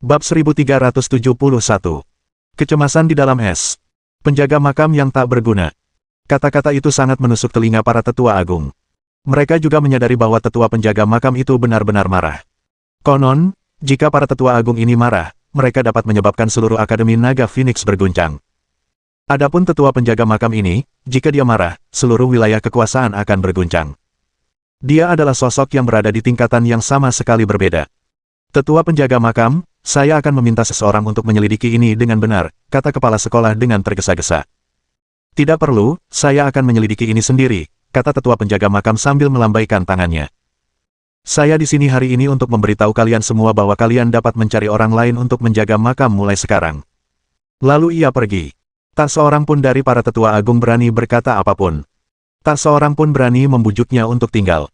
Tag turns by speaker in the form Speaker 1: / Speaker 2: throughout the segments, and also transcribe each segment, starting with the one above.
Speaker 1: Bab 1371. Kecemasan di dalam es. Penjaga makam yang tak berguna. Kata-kata itu sangat menusuk telinga para tetua agung. Mereka juga menyadari bahwa tetua penjaga makam itu benar-benar marah. Konon, jika para tetua agung ini marah, mereka dapat menyebabkan seluruh Akademi Naga Phoenix berguncang. Adapun tetua penjaga makam ini, jika dia marah, seluruh wilayah kekuasaan akan berguncang. Dia adalah sosok yang berada di tingkatan yang sama sekali berbeda. Tetua penjaga makam, saya akan meminta seseorang untuk menyelidiki ini dengan benar, kata kepala sekolah dengan tergesa-gesa. Tidak perlu, saya akan menyelidiki ini sendiri, kata tetua penjaga makam sambil melambaikan tangannya. Saya di sini hari ini untuk memberitahu kalian semua bahwa kalian dapat mencari orang lain untuk menjaga makam mulai sekarang. Lalu ia pergi. Tak seorang pun dari para tetua agung berani berkata apapun. Tak seorang pun berani membujuknya untuk tinggal.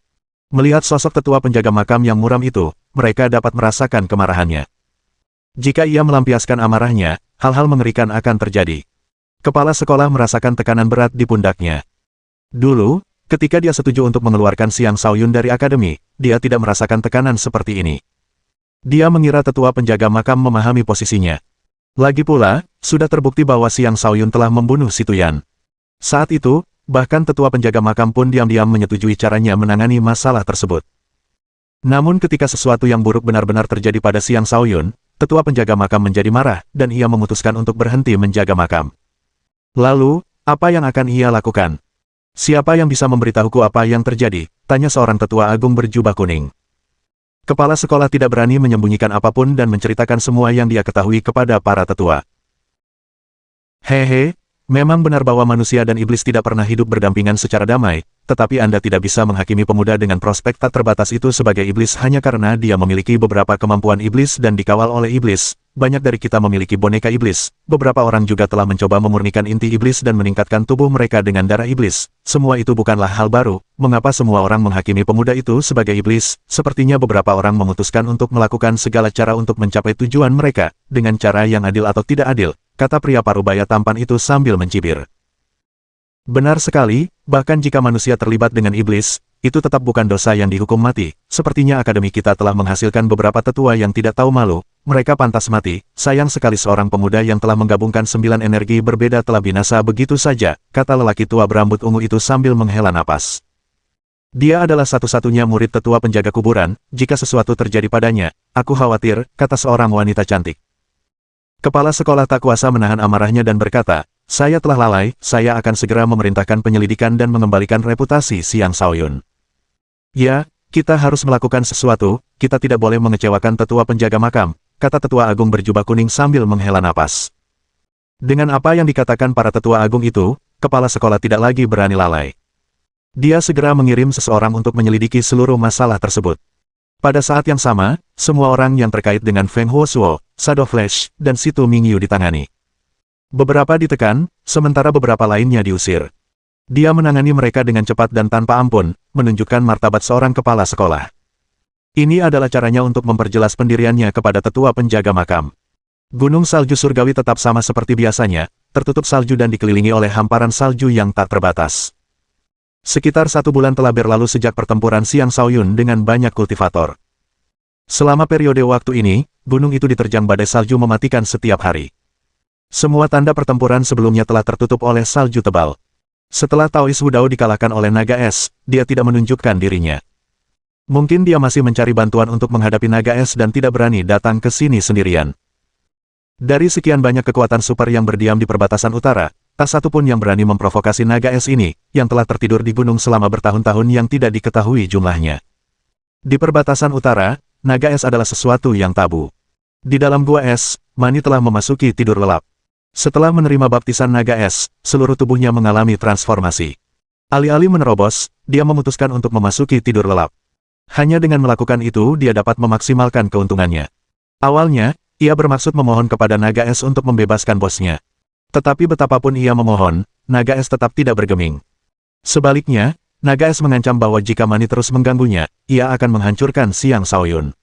Speaker 1: Melihat sosok tetua penjaga makam yang muram itu, mereka dapat merasakan kemarahannya. Jika ia melampiaskan amarahnya, hal-hal mengerikan akan terjadi. Kepala sekolah merasakan tekanan berat di pundaknya. Dulu, ketika dia setuju untuk mengeluarkan Xiang Shaoyun dari akademi, dia tidak merasakan tekanan seperti ini. Dia mengira tetua penjaga makam memahami posisinya. Lagi pula, sudah terbukti bahwa Xiang Shaoyun telah membunuh si Tuyan. Saat itu, bahkan tetua penjaga makam pun diam-diam menyetujui caranya menangani masalah tersebut. Namun ketika sesuatu yang buruk benar-benar terjadi pada Xiang Shaoyun, tetua penjaga makam menjadi marah, dan ia memutuskan untuk berhenti menjaga makam. Lalu, apa yang akan ia lakukan? Siapa yang bisa memberitahuku apa yang terjadi? Tanya seorang tetua agung berjubah kuning. Kepala sekolah tidak berani menyembunyikan apapun dan menceritakan semua yang dia ketahui kepada para tetua. Hehe, memang benar bahwa manusia dan iblis tidak pernah hidup berdampingan secara damai, tetapi Anda tidak bisa menghakimi pemuda dengan prospek tak terbatas itu sebagai iblis hanya karena dia memiliki beberapa kemampuan iblis dan dikawal oleh iblis. Banyak dari kita memiliki boneka iblis, beberapa orang juga telah mencoba memurnikan inti iblis dan meningkatkan tubuh mereka dengan darah iblis. Semua itu bukanlah hal baru, mengapa semua orang menghakimi pemuda itu sebagai iblis? Sepertinya beberapa orang memutuskan untuk melakukan segala cara untuk mencapai tujuan mereka, dengan cara yang adil atau tidak adil, kata pria parubaya tampan itu sambil mencibir. Benar sekali, bahkan jika manusia terlibat dengan iblis, itu tetap bukan dosa yang dihukum mati. Sepertinya akademi kita telah menghasilkan beberapa tetua yang tidak tahu malu. Mereka pantas mati. Sayang sekali seorang pemuda yang telah menggabungkan 9 energi berbeda telah binasa begitu saja, kata lelaki tua berambut ungu itu sambil menghela napas. Dia adalah satu-satunya murid tetua penjaga kuburan. Jika sesuatu terjadi padanya, aku khawatir, kata seorang wanita cantik. Kepala sekolah tak kuasa menahan amarahnya dan berkata, saya telah lalai, saya akan segera memerintahkan penyelidikan dan mengembalikan reputasi Xiang Shaoyun. Ya, kita harus melakukan sesuatu, kita tidak boleh mengecewakan tetua penjaga makam, kata tetua agung berjubah kuning sambil menghela napas. Dengan apa yang dikatakan para tetua agung itu, kepala sekolah tidak lagi berani lalai. Dia segera mengirim seseorang untuk menyelidiki seluruh masalah tersebut. Pada saat yang sama, semua orang yang terkait dengan Feng Huosuo, Shadow Flash, dan Situ Mingyu ditangani. Beberapa ditekan, sementara beberapa lainnya diusir. Dia menangani mereka dengan cepat dan tanpa ampun, menunjukkan martabat seorang kepala sekolah. Ini adalah caranya untuk memperjelas pendiriannya kepada tetua penjaga makam. Gunung salju surgawi tetap sama seperti biasanya, tertutup salju dan dikelilingi oleh hamparan salju yang tak terbatas. Sekitar 1 bulan telah berlalu sejak pertempuran Xiang Shaoyun dengan banyak kultivator. Selama periode waktu ini, gunung itu diterjang badai salju mematikan setiap hari. Semua tanda pertempuran sebelumnya telah tertutup oleh salju tebal. Setelah Taois Wudao dikalahkan oleh naga es, dia tidak menunjukkan dirinya. Mungkin dia masih mencari bantuan untuk menghadapi naga es dan tidak berani datang ke sini sendirian. Dari sekian banyak kekuatan super yang berdiam di perbatasan utara, tak satu pun yang berani memprovokasi naga es ini, yang telah tertidur di gunung selama bertahun-tahun yang tidak diketahui jumlahnya. Di perbatasan utara, naga es adalah sesuatu yang tabu. Di dalam gua es, Mani telah memasuki tidur lelap. Setelah menerima baptisan naga es, seluruh tubuhnya mengalami transformasi. Alih-alih menerobos, dia memutuskan untuk memasuki tidur lelap. Hanya dengan melakukan itu dia dapat memaksimalkan keuntungannya. Awalnya, ia bermaksud memohon kepada naga es untuk membebaskan bosnya. Tetapi betapapun ia memohon, naga es tetap tidak bergeming. Sebaliknya, naga es mengancam bahwa jika Mani terus mengganggunya, ia akan menghancurkan Xiang Shaoyun.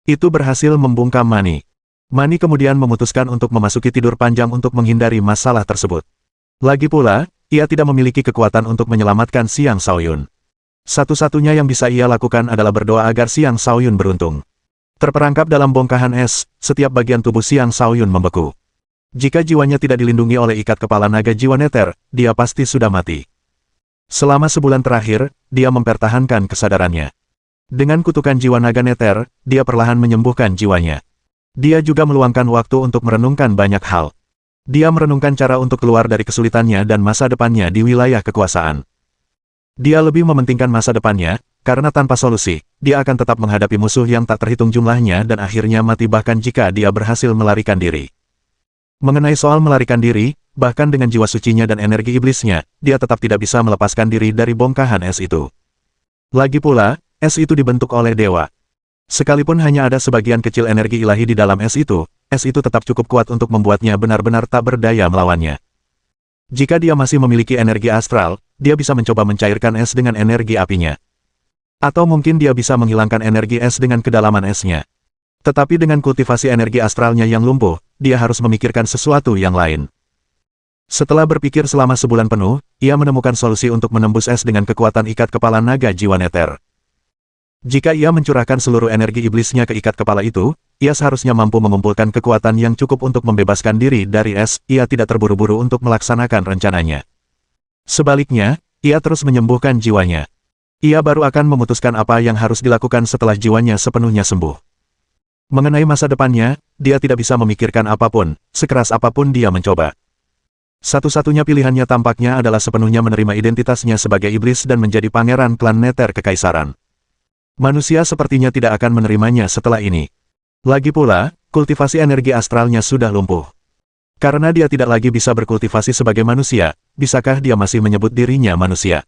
Speaker 1: Itu berhasil membungkam Mani. Mani kemudian memutuskan untuk memasuki tidur panjang untuk menghindari masalah tersebut. Lagi pula, ia tidak memiliki kekuatan untuk menyelamatkan Xiang Shaoyun. Satu-satunya yang bisa ia lakukan adalah berdoa agar Xiang Shaoyun beruntung. Terperangkap dalam bongkahan es, setiap bagian tubuh Xiang Shaoyun membeku. Jika jiwanya tidak dilindungi oleh ikat kepala naga jiwa neter, dia pasti sudah mati. Selama sebulan terakhir, dia mempertahankan kesadarannya. Dengan kutukan jiwa naga neter, dia perlahan menyembuhkan jiwanya. Dia juga meluangkan waktu untuk merenungkan banyak hal. Dia merenungkan cara untuk keluar dari kesulitannya dan masa depannya di wilayah kekuasaan. Dia lebih mementingkan masa depannya, karena tanpa solusi, dia akan tetap menghadapi musuh yang tak terhitung jumlahnya dan akhirnya mati bahkan jika dia berhasil melarikan diri. Mengenai soal melarikan diri, bahkan dengan jiwa sucinya dan energi iblisnya, dia tetap tidak bisa melepaskan diri dari bongkahan es itu. Lagi pula, es itu dibentuk oleh dewa. Sekalipun hanya ada sebagian kecil energi ilahi di dalam es itu tetap cukup kuat untuk membuatnya benar-benar tak berdaya melawannya. Jika dia masih memiliki energi astral, dia bisa mencoba mencairkan es dengan energi apinya. Atau mungkin dia bisa menghilangkan energi es dengan kedalaman esnya. Tetapi dengan kultivasi energi astralnya yang lumpuh, dia harus memikirkan sesuatu yang lain. Setelah berpikir selama sebulan penuh, ia menemukan solusi untuk menembus es dengan kekuatan ikat kepala naga jiwa neter. Jika ia mencurahkan seluruh energi iblisnya ke ikat kepala itu, ia seharusnya mampu mengumpulkan kekuatan yang cukup untuk membebaskan diri dari es. Ia tidak terburu-buru untuk melaksanakan rencananya. Sebaliknya, ia terus menyembuhkan jiwanya. Ia baru akan memutuskan apa yang harus dilakukan setelah jiwanya sepenuhnya sembuh. Mengenai masa depannya, dia tidak bisa memikirkan apapun, sekeras apapun dia mencoba. Satu-satunya pilihannya tampaknya adalah sepenuhnya menerima identitasnya sebagai iblis dan menjadi pangeran klan Neter Kekaisaran. Manusia sepertinya tidak akan menerimanya setelah ini. Lagi pula, kultivasi energi astralnya sudah lumpuh. Karena dia tidak lagi bisa berkultivasi sebagai manusia, bisakah dia masih menyebut dirinya manusia?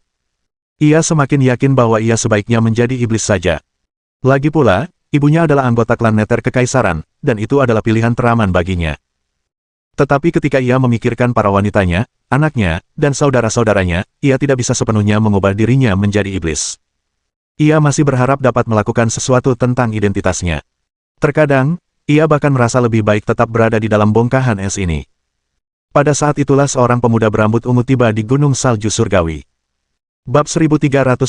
Speaker 1: Ia semakin yakin bahwa ia sebaiknya menjadi iblis saja. Lagi pula, ibunya adalah anggota klan Neter Kekaisaran, dan itu adalah pilihan teraman baginya. Tetapi ketika ia memikirkan para wanitanya, anaknya, dan saudara-saudaranya, ia tidak bisa sepenuhnya mengubah dirinya menjadi iblis. Ia masih berharap dapat melakukan sesuatu tentang identitasnya. Terkadang, ia bahkan merasa lebih baik tetap berada di dalam bongkahan es ini. Pada saat itulah seorang pemuda berambut ungu tiba di Gunung Salju Surgawi. Bab 1372.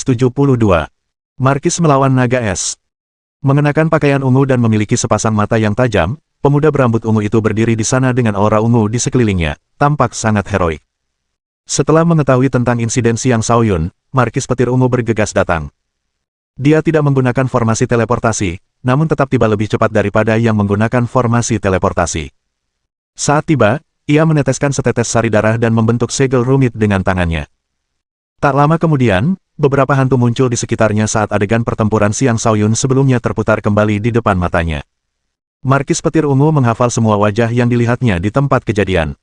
Speaker 1: Markis melawan naga es. Mengenakan pakaian ungu dan memiliki sepasang mata yang tajam, pemuda berambut ungu itu berdiri di sana dengan aura ungu di sekelilingnya, tampak sangat heroik. Setelah mengetahui tentang insiden Xiang Shaoyun, Markis Petir Ungu bergegas datang. Dia tidak menggunakan formasi teleportasi, namun tetap tiba lebih cepat daripada yang menggunakan formasi teleportasi. Saat tiba, ia meneteskan setetes sari darah dan membentuk segel rumit dengan tangannya. Tak lama kemudian, beberapa hantu muncul di sekitarnya saat adegan pertempuran Xiang Shaoyun sebelumnya terputar kembali di depan matanya. Markis Petir Ungu menghafal semua wajah yang dilihatnya di tempat kejadian.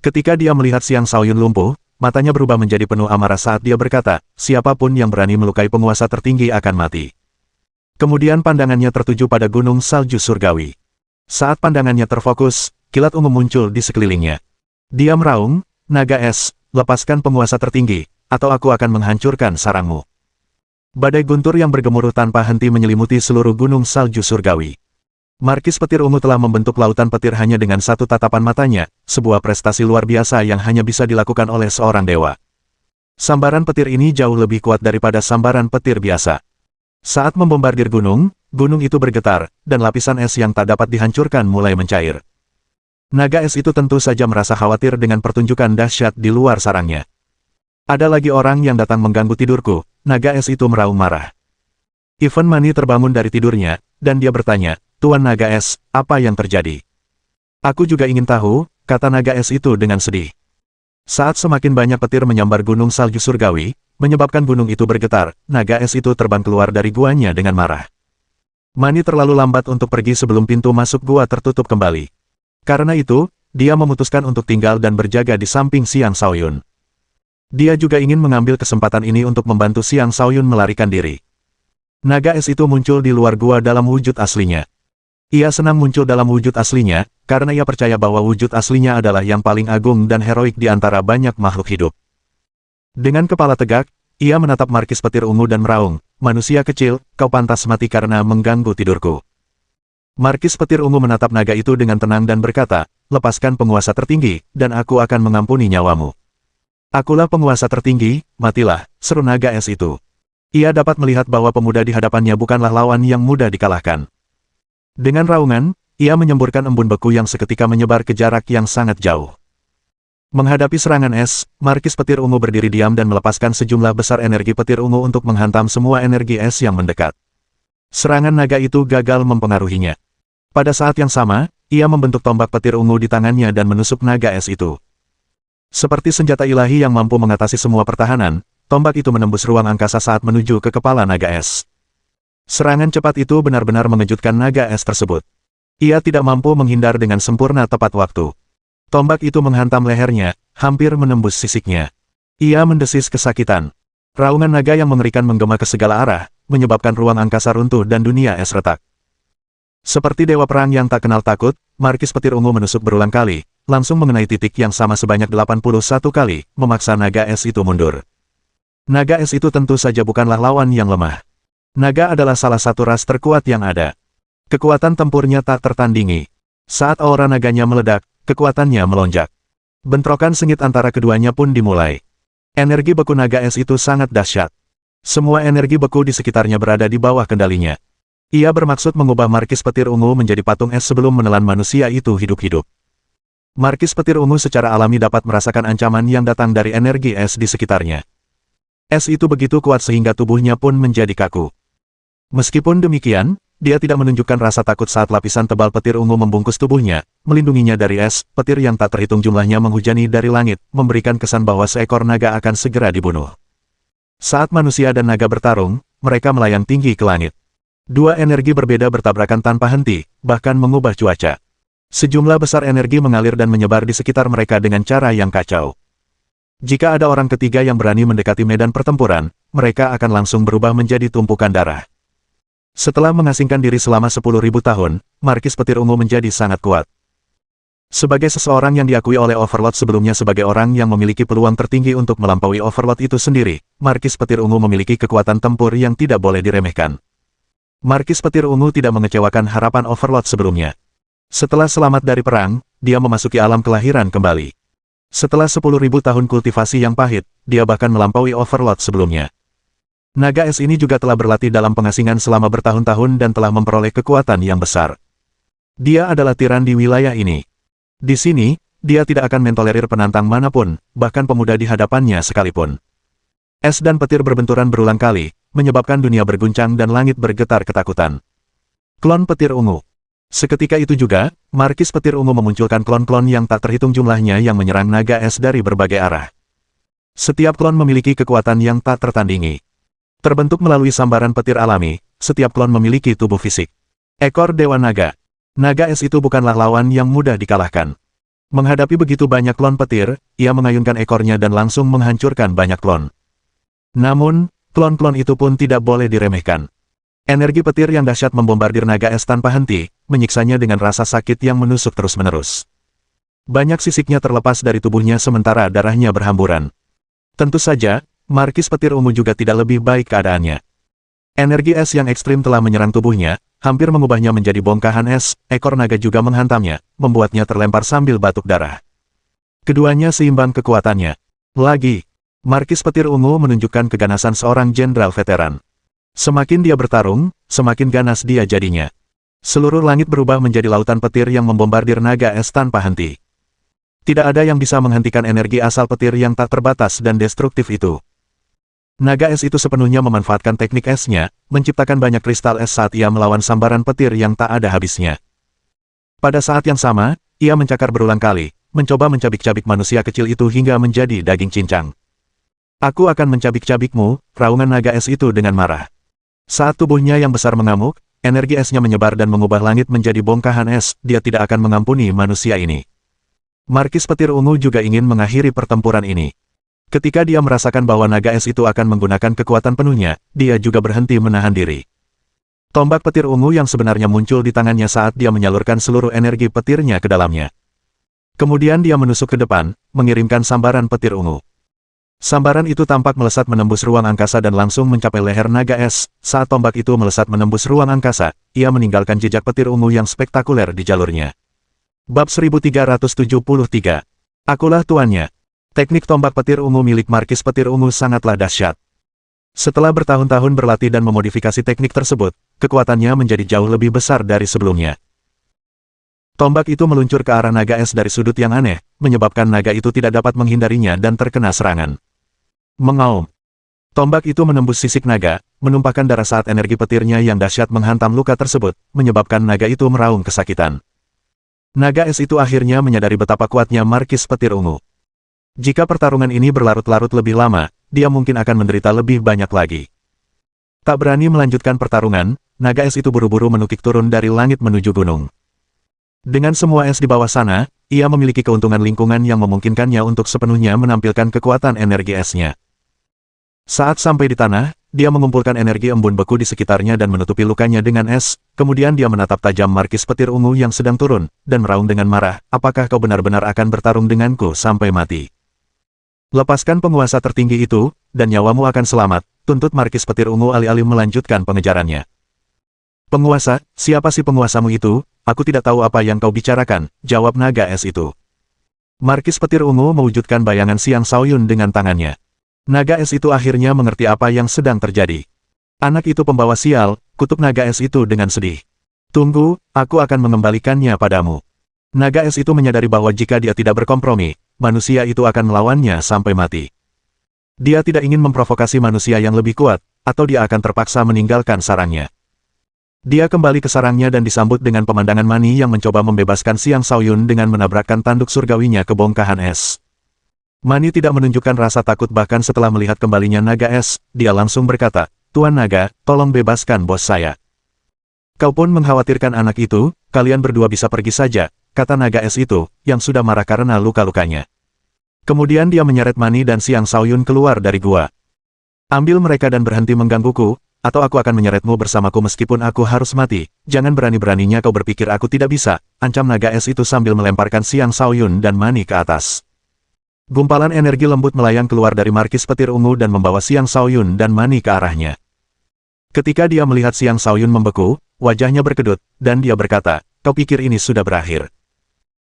Speaker 1: Ketika dia melihat Xiang Shaoyun lumpuh, matanya berubah menjadi penuh amarah saat dia berkata, siapapun yang berani melukai penguasa tertinggi akan mati. Kemudian pandangannya tertuju pada Gunung Salju Surgawi. Saat pandangannya terfokus, kilat ungu muncul di sekelilingnya. Dia meraung, naga es, lepaskan penguasa tertinggi, atau aku akan menghancurkan sarangmu. Badai guntur yang bergemuruh tanpa henti menyelimuti seluruh Gunung Salju Surgawi. Markis Petir Ungu telah membentuk lautan petir hanya dengan satu tatapan matanya, sebuah prestasi luar biasa yang hanya bisa dilakukan oleh seorang dewa. Sambaran petir ini jauh lebih kuat daripada sambaran petir biasa. Saat membombardir gunung itu bergetar, dan lapisan es yang tak dapat dihancurkan mulai mencair. Naga es itu tentu saja merasa khawatir dengan pertunjukan dahsyat di luar sarangnya. Ada lagi orang yang datang mengganggu tidurku, naga es itu meraung marah. Ivan Mani terbangun dari tidurnya, dan dia bertanya, Tuan Naga Es, apa yang terjadi? Aku juga ingin tahu, kata Naga Es itu dengan sedih. Saat semakin banyak petir menyambar Gunung Salju Surgawi, menyebabkan gunung itu bergetar, Naga Es itu terbang keluar dari guanya dengan marah. Mani terlalu lambat untuk pergi sebelum pintu masuk gua tertutup kembali. Karena itu, dia memutuskan untuk tinggal dan berjaga di samping Xiang Shaoyun. Dia juga ingin mengambil kesempatan ini untuk membantu Xiang Shaoyun melarikan diri. Naga es itu muncul di luar gua dalam wujud aslinya. Ia senang muncul dalam wujud aslinya, karena ia percaya bahwa wujud aslinya adalah yang paling agung dan heroik di antara banyak makhluk hidup. Dengan kepala tegak, ia menatap Markis Petir Ungu dan meraung, manusia kecil, kau pantas mati karena mengganggu tidurku. Markis Petir Ungu menatap naga itu dengan tenang dan berkata, lepaskan penguasa tertinggi, dan aku akan mengampuni nyawamu. Akulah penguasa tertinggi, matilah, seru naga es itu. Ia dapat melihat bahwa pemuda di hadapannya bukanlah lawan yang mudah dikalahkan. Dengan raungan, ia menyemburkan embun beku yang seketika menyebar ke jarak yang sangat jauh. Menghadapi serangan es, Markis Petir Ungu berdiri diam dan melepaskan sejumlah besar energi petir ungu untuk menghantam semua energi es yang mendekat. Serangan naga itu gagal mempengaruhinya. Pada saat yang sama, ia membentuk tombak petir ungu di tangannya dan menusuk naga es itu. Seperti senjata ilahi yang mampu mengatasi semua pertahanan, tombak itu menembus ruang angkasa saat menuju ke kepala naga es. Serangan cepat itu benar-benar mengejutkan naga es tersebut. Ia tidak mampu menghindar dengan sempurna tepat waktu. Tombak itu menghantam lehernya, hampir menembus sisiknya. Ia mendesis kesakitan. Raungan naga yang mengerikan menggema ke segala arah, menyebabkan ruang angkasa runtuh dan dunia es retak. Seperti dewa perang yang tak kenal takut, Markis Petir Ungu menusuk berulang kali, langsung mengenai titik yang sama sebanyak 81 kali, memaksa naga es itu mundur. Naga es itu tentu saja bukanlah lawan yang lemah. Naga adalah salah satu ras terkuat yang ada. Kekuatan tempurnya tak tertandingi. Saat aura naganya meledak, kekuatannya melonjak. Bentrokan sengit antara keduanya pun dimulai. Energi beku naga es itu sangat dahsyat. Semua energi beku di sekitarnya berada di bawah kendalinya. Ia bermaksud mengubah Markis Petir Ungu menjadi patung es sebelum menelan manusia itu hidup-hidup. Markis Petir Ungu secara alami dapat merasakan ancaman yang datang dari energi es di sekitarnya. Es itu begitu kuat sehingga tubuhnya pun menjadi kaku. Meskipun demikian, dia tidak menunjukkan rasa takut saat lapisan tebal petir ungu membungkus tubuhnya, melindunginya dari es, petir yang tak terhitung jumlahnya menghujani dari langit, memberikan kesan bahwa seekor naga akan segera dibunuh. Saat manusia dan naga bertarung, mereka melayang tinggi ke langit. Dua energi berbeda bertabrakan tanpa henti, bahkan mengubah cuaca. Sejumlah besar energi mengalir dan menyebar di sekitar mereka dengan cara yang kacau. Jika ada orang ketiga yang berani mendekati medan pertempuran, mereka akan langsung berubah menjadi tumpukan darah. Setelah mengasingkan diri selama 10.000 tahun, Markis Petir Ungu menjadi sangat kuat. Sebagai seseorang yang diakui oleh Overlord sebelumnya sebagai orang yang memiliki peluang tertinggi untuk melampaui Overlord itu sendiri, Markis Petir Ungu memiliki kekuatan tempur yang tidak boleh diremehkan. Markis Petir Ungu tidak mengecewakan harapan Overlord sebelumnya. Setelah selamat dari perang, dia memasuki alam kelahiran kembali. Setelah 10.000 tahun kultivasi yang pahit, dia bahkan melampaui Overlord sebelumnya. Naga es ini juga telah berlatih dalam pengasingan selama bertahun-tahun dan telah memperoleh kekuatan yang besar. Dia adalah tiran di wilayah ini. Di sini, dia tidak akan mentolerir penantang manapun, bahkan pemuda di hadapannya sekalipun. Es dan petir berbenturan berulang kali, menyebabkan dunia berguncang dan langit bergetar ketakutan. Klon Petir Ungu. Seketika itu juga, Markis Petir Ungu memunculkan klon-klon yang tak terhitung jumlahnya yang menyerang naga es dari berbagai arah. Setiap klon memiliki kekuatan yang tak tertandingi. Terbentuk melalui sambaran petir alami, setiap klon memiliki tubuh fisik. Ekor Dewa Naga. Naga es itu bukanlah lawan yang mudah dikalahkan. Menghadapi begitu banyak klon petir, ia mengayunkan ekornya dan langsung menghancurkan banyak klon. Namun, klon-klon itu pun tidak boleh diremehkan. Energi petir yang dahsyat membombardir naga es tanpa henti, menyiksanya dengan rasa sakit yang menusuk terus-menerus. Banyak sisiknya terlepas dari tubuhnya sementara darahnya berhamburan. Tentu saja, Markis Petir Ungu juga tidak lebih baik keadaannya. Energi es yang ekstrim telah menyerang tubuhnya, hampir mengubahnya menjadi bongkahan es, ekor naga juga menghantamnya, membuatnya terlempar sambil batuk darah. Keduanya seimbang kekuatannya. Lagi, Markis Petir Ungu menunjukkan keganasan seorang jenderal veteran. Semakin dia bertarung, semakin ganas dia jadinya. Seluruh langit berubah menjadi lautan petir yang membombardir naga es tanpa henti. Tidak ada yang bisa menghentikan energi asal petir yang tak terbatas dan destruktif itu. Naga es itu sepenuhnya memanfaatkan teknik esnya, menciptakan banyak kristal es saat ia melawan sambaran petir yang tak ada habisnya. Pada saat yang sama, ia mencakar berulang kali, mencoba mencabik-cabik manusia kecil itu hingga menjadi daging cincang. Aku akan mencabik-cabikmu, raungan naga es itu dengan marah. Saat tubuhnya yang besar mengamuk, energi esnya menyebar dan mengubah langit menjadi bongkahan es, dia tidak akan mengampuni manusia ini. Markis Petir Ungu juga ingin mengakhiri pertempuran ini. Ketika dia merasakan bahwa naga es itu akan menggunakan kekuatan penuhnya, dia juga berhenti menahan diri. Tombak petir ungu yang sebenarnya muncul di tangannya saat dia menyalurkan seluruh energi petirnya ke dalamnya. Kemudian dia menusuk ke depan, mengirimkan sambaran petir ungu. Sambaran itu tampak melesat menembus ruang angkasa dan langsung mencapai leher naga es. Saat tombak itu melesat menembus ruang angkasa, ia meninggalkan jejak petir ungu yang spektakuler di jalurnya. Bab 1373. Akulah tuannya. Teknik tombak petir ungu milik Markis Petir Ungu sangatlah dahsyat. Setelah bertahun-tahun berlatih dan memodifikasi teknik tersebut, kekuatannya menjadi jauh lebih besar dari sebelumnya. Tombak itu meluncur ke arah naga es dari sudut yang aneh, menyebabkan naga itu tidak dapat menghindarinya dan terkena serangan. Mengaum. Tombak itu menembus sisik naga, menumpahkan darah saat energi petirnya yang dahsyat menghantam luka tersebut, menyebabkan naga itu meraung kesakitan. Naga es itu akhirnya menyadari betapa kuatnya Markis Petir Ungu. Jika pertarungan ini berlarut-larut lebih lama, dia mungkin akan menderita lebih banyak lagi. Tak berani melanjutkan pertarungan, naga es itu buru-buru menukik turun dari langit menuju gunung. Dengan semua es di bawah sana, ia memiliki keuntungan lingkungan yang memungkinkannya untuk sepenuhnya menampilkan kekuatan energi esnya. Saat sampai di tanah, dia mengumpulkan energi embun beku di sekitarnya dan menutupi lukanya dengan es, kemudian dia menatap tajam Markis Petir Ungu yang sedang turun, dan meraung dengan marah, apakah kau benar-benar akan bertarung denganku sampai mati? Lepaskan penguasa tertinggi itu, dan nyawamu akan selamat, tuntut Markis Petir Ungu alih-alih melanjutkan pengejarannya. Penguasa, siapa si penguasamu itu? Aku tidak tahu apa yang kau bicarakan, jawab naga es itu. Markis Petir Ungu mewujudkan bayangan Xiang Shaoyun dengan tangannya. Naga es itu akhirnya mengerti apa yang sedang terjadi. Anak itu pembawa sial, kutuk naga es itu dengan sedih. Tunggu, aku akan mengembalikannya padamu. Naga es itu menyadari bahwa jika dia tidak berkompromi, manusia itu akan melawannya sampai mati. Dia tidak ingin memprovokasi manusia yang lebih kuat, atau dia akan terpaksa meninggalkan sarangnya. Dia kembali ke sarangnya dan disambut dengan pemandangan Mani yang mencoba membebaskan Xiang Shaoyun dengan menabrakkan tanduk surgawinya ke bongkahan es. Mani tidak menunjukkan rasa takut bahkan setelah melihat kembalinya naga es, dia langsung berkata, Tuan Naga, tolong bebaskan bos saya. Kau pun mengkhawatirkan anak itu, kalian berdua bisa pergi saja, kata naga es itu, yang sudah marah karena luka-lukanya. Kemudian dia menyeret Mani dan Xiang Shaoyun keluar dari gua. Ambil mereka dan berhenti menggangguku, atau aku akan menyeretmu bersamaku meskipun aku harus mati. Jangan berani-beraninya kau berpikir aku tidak bisa, ancam naga es itu sambil melemparkan Xiang Shaoyun dan Mani ke atas. Gumpalan energi lembut melayang keluar dari Markis Petir Ungu dan membawa Xiang Shaoyun dan Mani ke arahnya. Ketika dia melihat Xiang Shaoyun membeku, wajahnya berkedut, dan dia berkata, kau pikir ini sudah berakhir?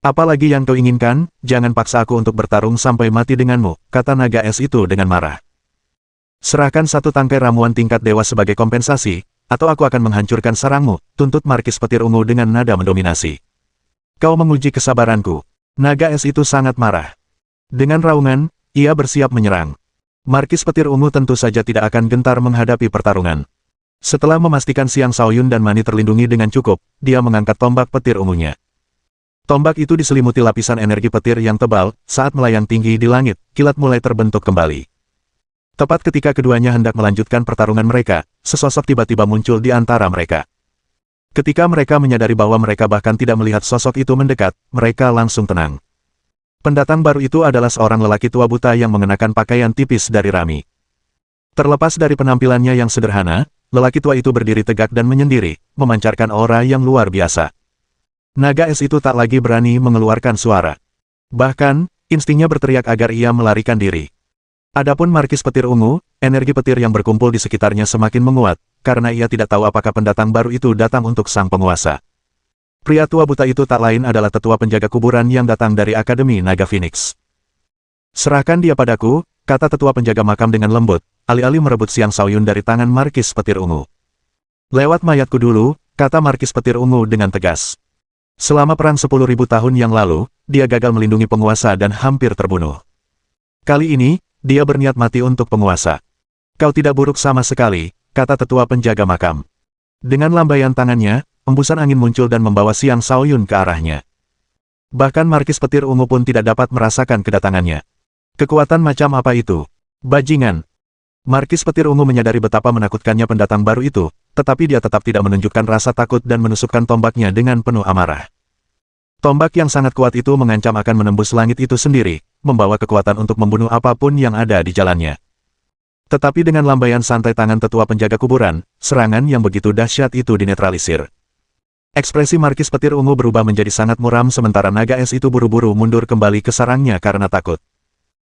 Speaker 1: Apalagi yang kau inginkan, jangan paksa aku untuk bertarung sampai mati denganmu, kata naga es itu dengan marah. Serahkan satu tangkai ramuan tingkat dewa sebagai kompensasi, atau aku akan menghancurkan sarangmu, tuntut Markis Petir Ungu dengan nada mendominasi. Kau menguji kesabaranku. Naga es itu sangat marah. Dengan raungan, ia bersiap menyerang. Markis Petir Ungu tentu saja tidak akan gentar menghadapi pertarungan. Setelah memastikan Xiang Shaoyun dan Mani terlindungi dengan cukup, dia mengangkat tombak petir ungunya. Tombak itu diselimuti lapisan energi petir yang tebal, saat melayang tinggi di langit, kilat mulai terbentuk kembali. Tepat ketika keduanya hendak melanjutkan pertarungan mereka, sesosok tiba-tiba muncul di antara mereka. Ketika mereka menyadari bahwa mereka bahkan tidak melihat sosok itu mendekat, mereka langsung tenang. Pendatang baru itu adalah seorang lelaki tua buta yang mengenakan pakaian tipis dari rami. Terlepas dari penampilannya yang sederhana, lelaki tua itu berdiri tegak dan menyendiri, memancarkan aura yang luar biasa. Naga es itu tak lagi berani mengeluarkan suara. Bahkan, instingnya berteriak agar ia melarikan diri. Adapun Markis Petir Ungu, energi petir yang berkumpul di sekitarnya semakin menguat, karena ia tidak tahu apakah pendatang baru itu datang untuk sang penguasa. Pria tua buta itu tak lain adalah tetua penjaga kuburan yang datang dari Akademi Naga Phoenix. Serahkan dia padaku, kata tetua penjaga makam dengan lembut, alih-alih merebut Xiang Shaoyun dari tangan Markis Petir Ungu. Lewat mayatku dulu, kata Markis Petir Ungu dengan tegas. Selama perang 10.000 tahun yang lalu, dia gagal melindungi penguasa dan hampir terbunuh. Kali ini, dia berniat mati untuk penguasa. Kau tidak buruk sama sekali, kata tetua penjaga makam. Dengan lambaian tangannya, embusan angin muncul dan membawa Xiang Shaoyun ke arahnya. Bahkan Markis Petir Ungu pun tidak dapat merasakan kedatangannya. Kekuatan macam apa itu? Bajingan! Markis Petir Ungu menyadari betapa menakutkannya pendatang baru itu, tetapi dia tetap tidak menunjukkan rasa takut dan menusukkan tombaknya dengan penuh amarah. Tombak yang sangat kuat itu mengancam akan menembus langit itu sendiri, membawa kekuatan untuk membunuh apapun yang ada di jalannya. Tetapi dengan lambaian santai tangan tetua penjaga kuburan, serangan yang begitu dahsyat itu dinetralisir. Ekspresi Markis Petir Ungu berubah menjadi sangat muram sementara naga es itu buru-buru mundur kembali ke sarangnya karena takut.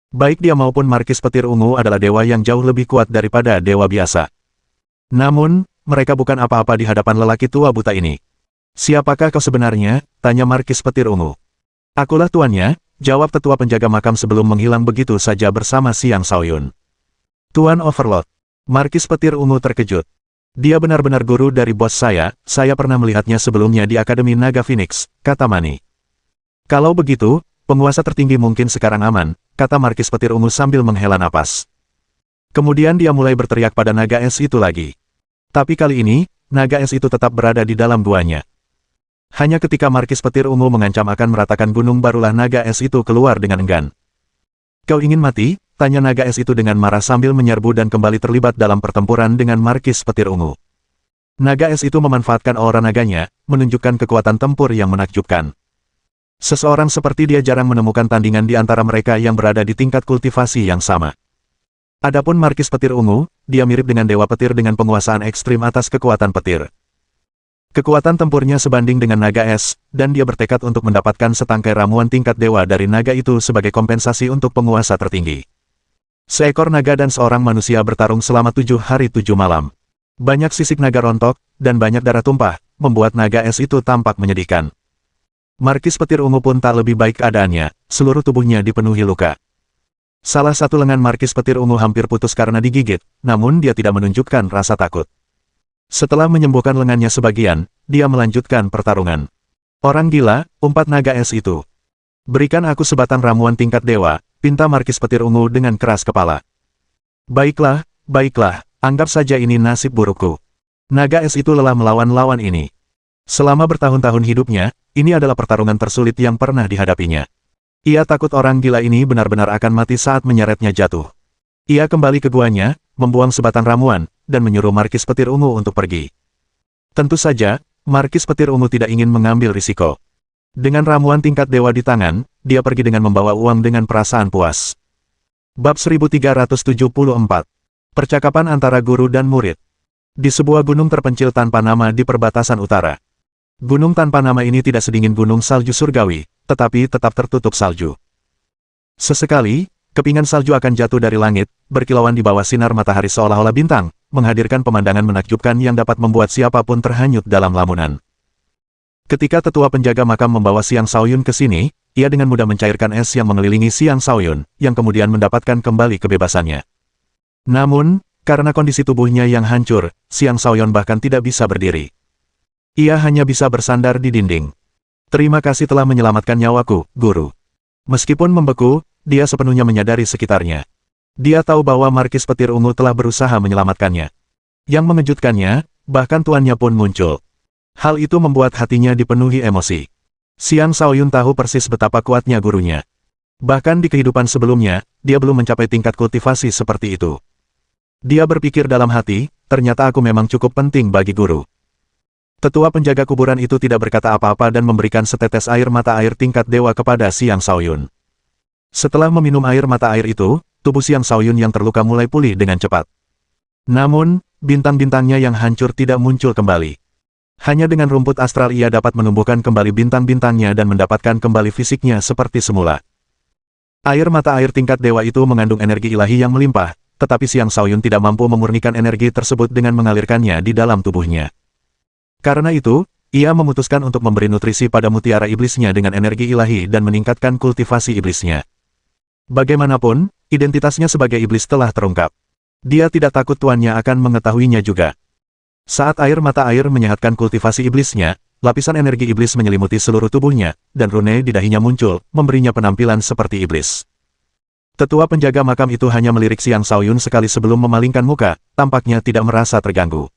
Speaker 1: Baik dia maupun Markis Petir Ungu adalah dewa yang jauh lebih kuat daripada dewa biasa. Namun, mereka bukan apa-apa di hadapan lelaki tua buta ini. Siapakah kau sebenarnya? Tanya Markis Petir Ungu. Akulah tuannya, jawab tetua penjaga makam sebelum menghilang begitu saja bersama Xiang Shaoyun. Tuan Overlord. Markis Petir Ungu terkejut. Dia benar-benar guru dari bos saya pernah melihatnya sebelumnya di Akademi Naga Phoenix, kata Mani. Kalau begitu, penguasa tertinggi mungkin sekarang aman, kata Markis Petir Ungu sambil menghela napas. Kemudian dia mulai berteriak pada naga es itu lagi. Tapi kali ini, naga es itu tetap berada di dalam guanya. Hanya ketika Markis Petir Ungu mengancam akan meratakan gunung barulah naga es itu keluar dengan enggan. Kau ingin mati? Tanya naga es itu dengan marah sambil menyerbu dan kembali terlibat dalam pertempuran dengan Markis Petir Ungu. Naga es itu memanfaatkan aura naganya, menunjukkan kekuatan tempur yang menakjubkan. Seseorang seperti dia jarang menemukan tandingan di antara mereka yang berada di tingkat kultivasi yang sama. Adapun Markis Petir Ungu, dia mirip dengan Dewa Petir dengan penguasaan ekstrim atas kekuatan petir. Kekuatan tempurnya sebanding dengan naga es, dan dia bertekad untuk mendapatkan setangkai ramuan tingkat dewa dari naga itu sebagai kompensasi untuk penguasa tertinggi. Seekor naga dan seorang manusia bertarung selama 7 hari 7 malam. Banyak sisik naga rontok, dan banyak darah tumpah, membuat naga es itu tampak menyedihkan. Markis Petir Ungu pun tak lebih baik keadaannya, seluruh tubuhnya dipenuhi luka. Salah satu lengan Markis Petir Ungu hampir putus karena digigit, namun dia tidak menunjukkan rasa takut. Setelah menyembuhkan lengannya sebagian, dia melanjutkan pertarungan. Orang gila, umpat naga es itu. Berikan aku sebatang ramuan tingkat dewa, pinta Markis Petir Ungu dengan keras kepala. Baiklah, baiklah, anggap saja ini nasib burukku. Naga es itu lelah melawan lawan ini. Selama bertahun-tahun hidupnya, ini adalah pertarungan tersulit yang pernah dihadapinya. Ia takut orang gila ini benar-benar akan mati saat menyeretnya jatuh. Ia kembali ke guanya, membuang sebatang ramuan, dan menyuruh Markis Petir Ungu untuk pergi. Tentu saja, Markis Petir Ungu tidak ingin mengambil risiko. Dengan ramuan tingkat dewa di tangan, dia pergi dengan membawa uang dengan perasaan puas. Bab 1374. Percakapan antara guru dan murid. Di sebuah gunung terpencil tanpa nama di perbatasan utara. Gunung tanpa nama ini tidak sedingin gunung salju surgawi, tetapi tetap tertutup salju. Sesekali, kepingan salju akan jatuh dari langit, berkilauan di bawah sinar matahari seolah-olah bintang, menghadirkan pemandangan menakjubkan yang dapat membuat siapapun terhanyut dalam lamunan. Ketika tetua penjaga makam membawa Xiang Shaoyun ke sini, ia dengan mudah mencairkan es yang mengelilingi Xiang Shaoyun, yang kemudian mendapatkan kembali kebebasannya. Namun, karena kondisi tubuhnya yang hancur, Xiang Shaoyun bahkan tidak bisa berdiri. Ia hanya bisa bersandar di dinding. Terima kasih telah menyelamatkan nyawaku, guru. Meskipun membeku, dia sepenuhnya menyadari sekitarnya. Dia tahu bahwa Markis Petir Ungu telah berusaha menyelamatkannya. Yang mengejutkannya, bahkan tuannya pun muncul. Hal itu membuat hatinya dipenuhi emosi. Xiang Shaoyun tahu persis betapa kuatnya gurunya. Bahkan di kehidupan sebelumnya, dia belum mencapai tingkat kultivasi seperti itu. Dia berpikir dalam hati, ternyata aku memang cukup penting bagi guru. Tetua penjaga kuburan itu tidak berkata apa-apa dan memberikan setetes air mata air tingkat dewa kepada Xiang Shaoyun. Setelah meminum air mata air itu, tubuh Xiang Shaoyun yang terluka mulai pulih dengan cepat. Namun, bintang-bintangnya yang hancur tidak muncul kembali. Hanya dengan rumput astral ia dapat menumbuhkan kembali bintang-bintangnya dan mendapatkan kembali fisiknya seperti semula. Air mata air tingkat dewa itu mengandung energi ilahi yang melimpah, tetapi Xiang Shaoyun tidak mampu memurnikan energi tersebut dengan mengalirkannya di dalam tubuhnya. Karena itu, ia memutuskan untuk memberi nutrisi pada mutiara iblisnya dengan energi ilahi dan meningkatkan kultivasi iblisnya. Bagaimanapun, identitasnya sebagai iblis telah terungkap. Dia tidak takut tuannya akan mengetahuinya juga. Saat air mata air menyehatkan kultivasi iblisnya, lapisan energi iblis menyelimuti seluruh tubuhnya, dan rune di dahinya muncul, memberinya penampilan seperti iblis. Tetua penjaga makam itu hanya melirik Xiang Shaoyun sekali sebelum memalingkan muka, tampaknya tidak merasa terganggu.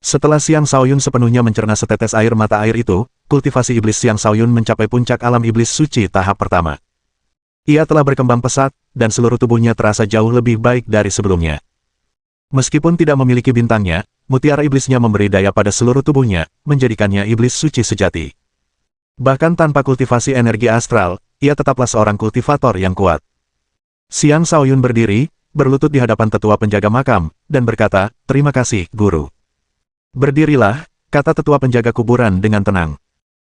Speaker 1: Setelah Xiang Shaoyun sepenuhnya mencerna setetes air mata air itu, kultivasi iblis Xiang Shaoyun mencapai puncak alam iblis suci tahap pertama. Ia telah berkembang pesat, dan seluruh tubuhnya terasa jauh lebih baik dari sebelumnya. Meskipun tidak memiliki bintangnya, mutiara iblisnya memberi daya pada seluruh tubuhnya, menjadikannya iblis suci sejati. Bahkan tanpa kultivasi energi astral, ia tetaplah seorang kultivator yang kuat. Xiang Shaoyun berdiri, berlutut di hadapan tetua penjaga makam, dan berkata, "Terima kasih, guru." "Berdirilah," kata tetua penjaga kuburan dengan tenang.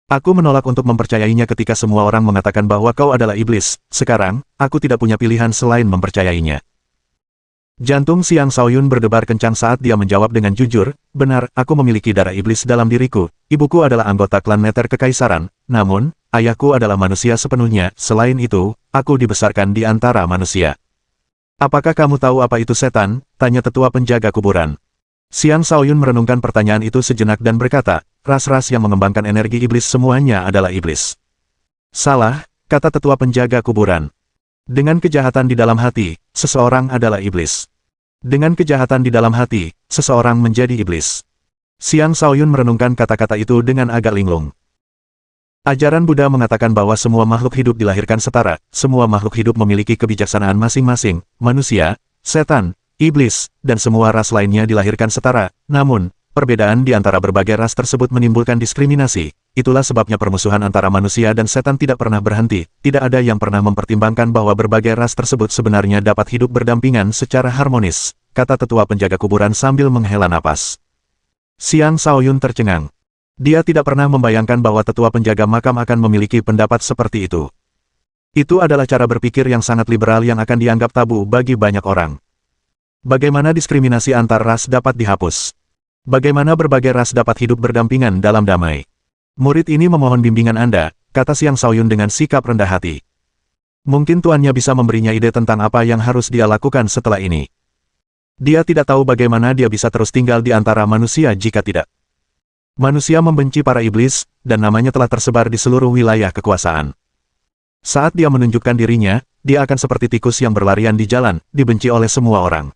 Speaker 1: "Aku menolak untuk mempercayainya ketika semua orang mengatakan bahwa kau adalah iblis. Sekarang, aku tidak punya pilihan selain mempercayainya." Jantung Xiang Shaoyun berdebar kencang saat dia menjawab dengan jujur, "Benar, aku memiliki darah iblis dalam diriku. Ibuku adalah anggota klan Neter Kekaisaran, namun, ayahku adalah manusia sepenuhnya. Selain itu, aku dibesarkan di antara manusia. Apakah kamu tahu apa itu setan? Tanya tetua penjaga kuburan. Xiang Shaoyun merenungkan pertanyaan itu sejenak dan berkata, ras-ras yang mengembangkan energi iblis semuanya adalah iblis. Salah, kata tetua penjaga kuburan. Dengan kejahatan di dalam hati, seseorang adalah iblis. Dengan kejahatan di dalam hati, seseorang menjadi iblis. Xiang Shaoyun merenungkan kata-kata itu dengan agak linglung. Ajaran Buddha mengatakan bahwa semua makhluk hidup dilahirkan setara, semua makhluk hidup memiliki kebijaksanaan masing-masing, manusia, setan, iblis, dan semua ras lainnya dilahirkan setara. Namun, perbedaan di antara berbagai ras tersebut menimbulkan diskriminasi. Itulah sebabnya permusuhan antara manusia dan setan tidak pernah berhenti. Tidak ada yang pernah mempertimbangkan bahwa berbagai ras tersebut sebenarnya dapat hidup berdampingan secara harmonis, kata tetua penjaga kuburan sambil menghela napas. Xiang Shaoyun tercengang. Dia tidak pernah membayangkan bahwa tetua penjaga makam akan memiliki pendapat seperti itu. Itu adalah cara berpikir yang sangat liberal yang akan dianggap tabu bagi banyak orang. Bagaimana diskriminasi antar ras dapat dihapus? Bagaimana berbagai ras dapat hidup berdampingan dalam damai? Murid ini memohon bimbingan Anda, kata Xiang Shaoyun dengan sikap rendah hati. Mungkin tuannya bisa memberinya ide tentang apa yang harus dia lakukan setelah ini. Dia tidak tahu bagaimana dia bisa terus tinggal di antara manusia jika tidak. Manusia membenci para iblis, dan namanya telah tersebar di seluruh wilayah kekuasaan. Saat dia menunjukkan dirinya, dia akan seperti tikus yang berlarian di jalan, dibenci oleh semua orang.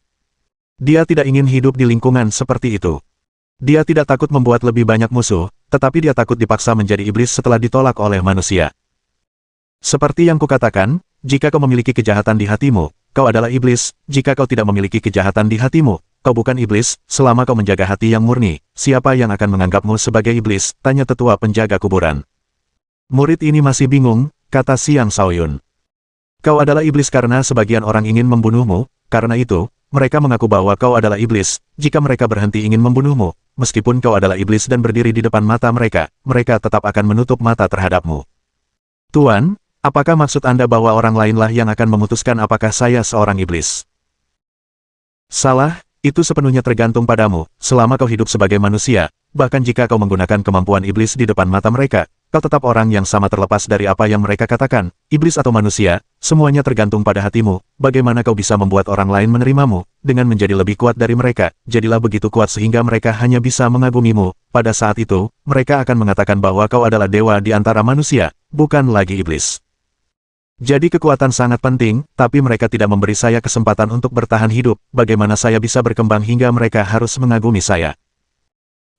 Speaker 1: Dia tidak ingin hidup di lingkungan seperti itu. Dia tidak takut membuat lebih banyak musuh, tetapi dia takut dipaksa menjadi iblis setelah ditolak oleh manusia. Seperti yang kukatakan, jika kau memiliki kejahatan di hatimu, kau adalah iblis. Jika kau tidak memiliki kejahatan di hatimu, kau bukan iblis. Selama kau menjaga hati yang murni, siapa yang akan menganggapmu sebagai iblis? Tanya tetua penjaga kuburan. Murid ini masih bingung, kata Xiang Shaoyun. Kau adalah iblis karena sebagian orang ingin membunuhmu, karena itu, mereka mengaku bahwa kau adalah iblis. Jika mereka berhenti ingin membunuhmu, meskipun kau adalah iblis dan berdiri di depan mata mereka, mereka tetap akan menutup mata terhadapmu. Tuan, apakah maksud Anda bahwa orang lainlah yang akan memutuskan apakah saya seorang iblis? Salah. Itu sepenuhnya tergantung padamu, selama kau hidup sebagai manusia, bahkan jika kau menggunakan kemampuan iblis di depan mata mereka, kau tetap orang yang sama terlepas dari apa yang mereka katakan, iblis atau manusia, semuanya tergantung pada hatimu. Bagaimana kau bisa membuat orang lain menerimamu, dengan menjadi lebih kuat dari mereka? Jadilah begitu kuat sehingga mereka hanya bisa mengagumimu. Pada saat itu, mereka akan mengatakan bahwa kau adalah dewa di antara manusia, bukan lagi iblis. Jadi kekuatan sangat penting, tapi mereka tidak memberi saya kesempatan untuk bertahan hidup. Bagaimana saya bisa berkembang hingga mereka harus mengagumi saya?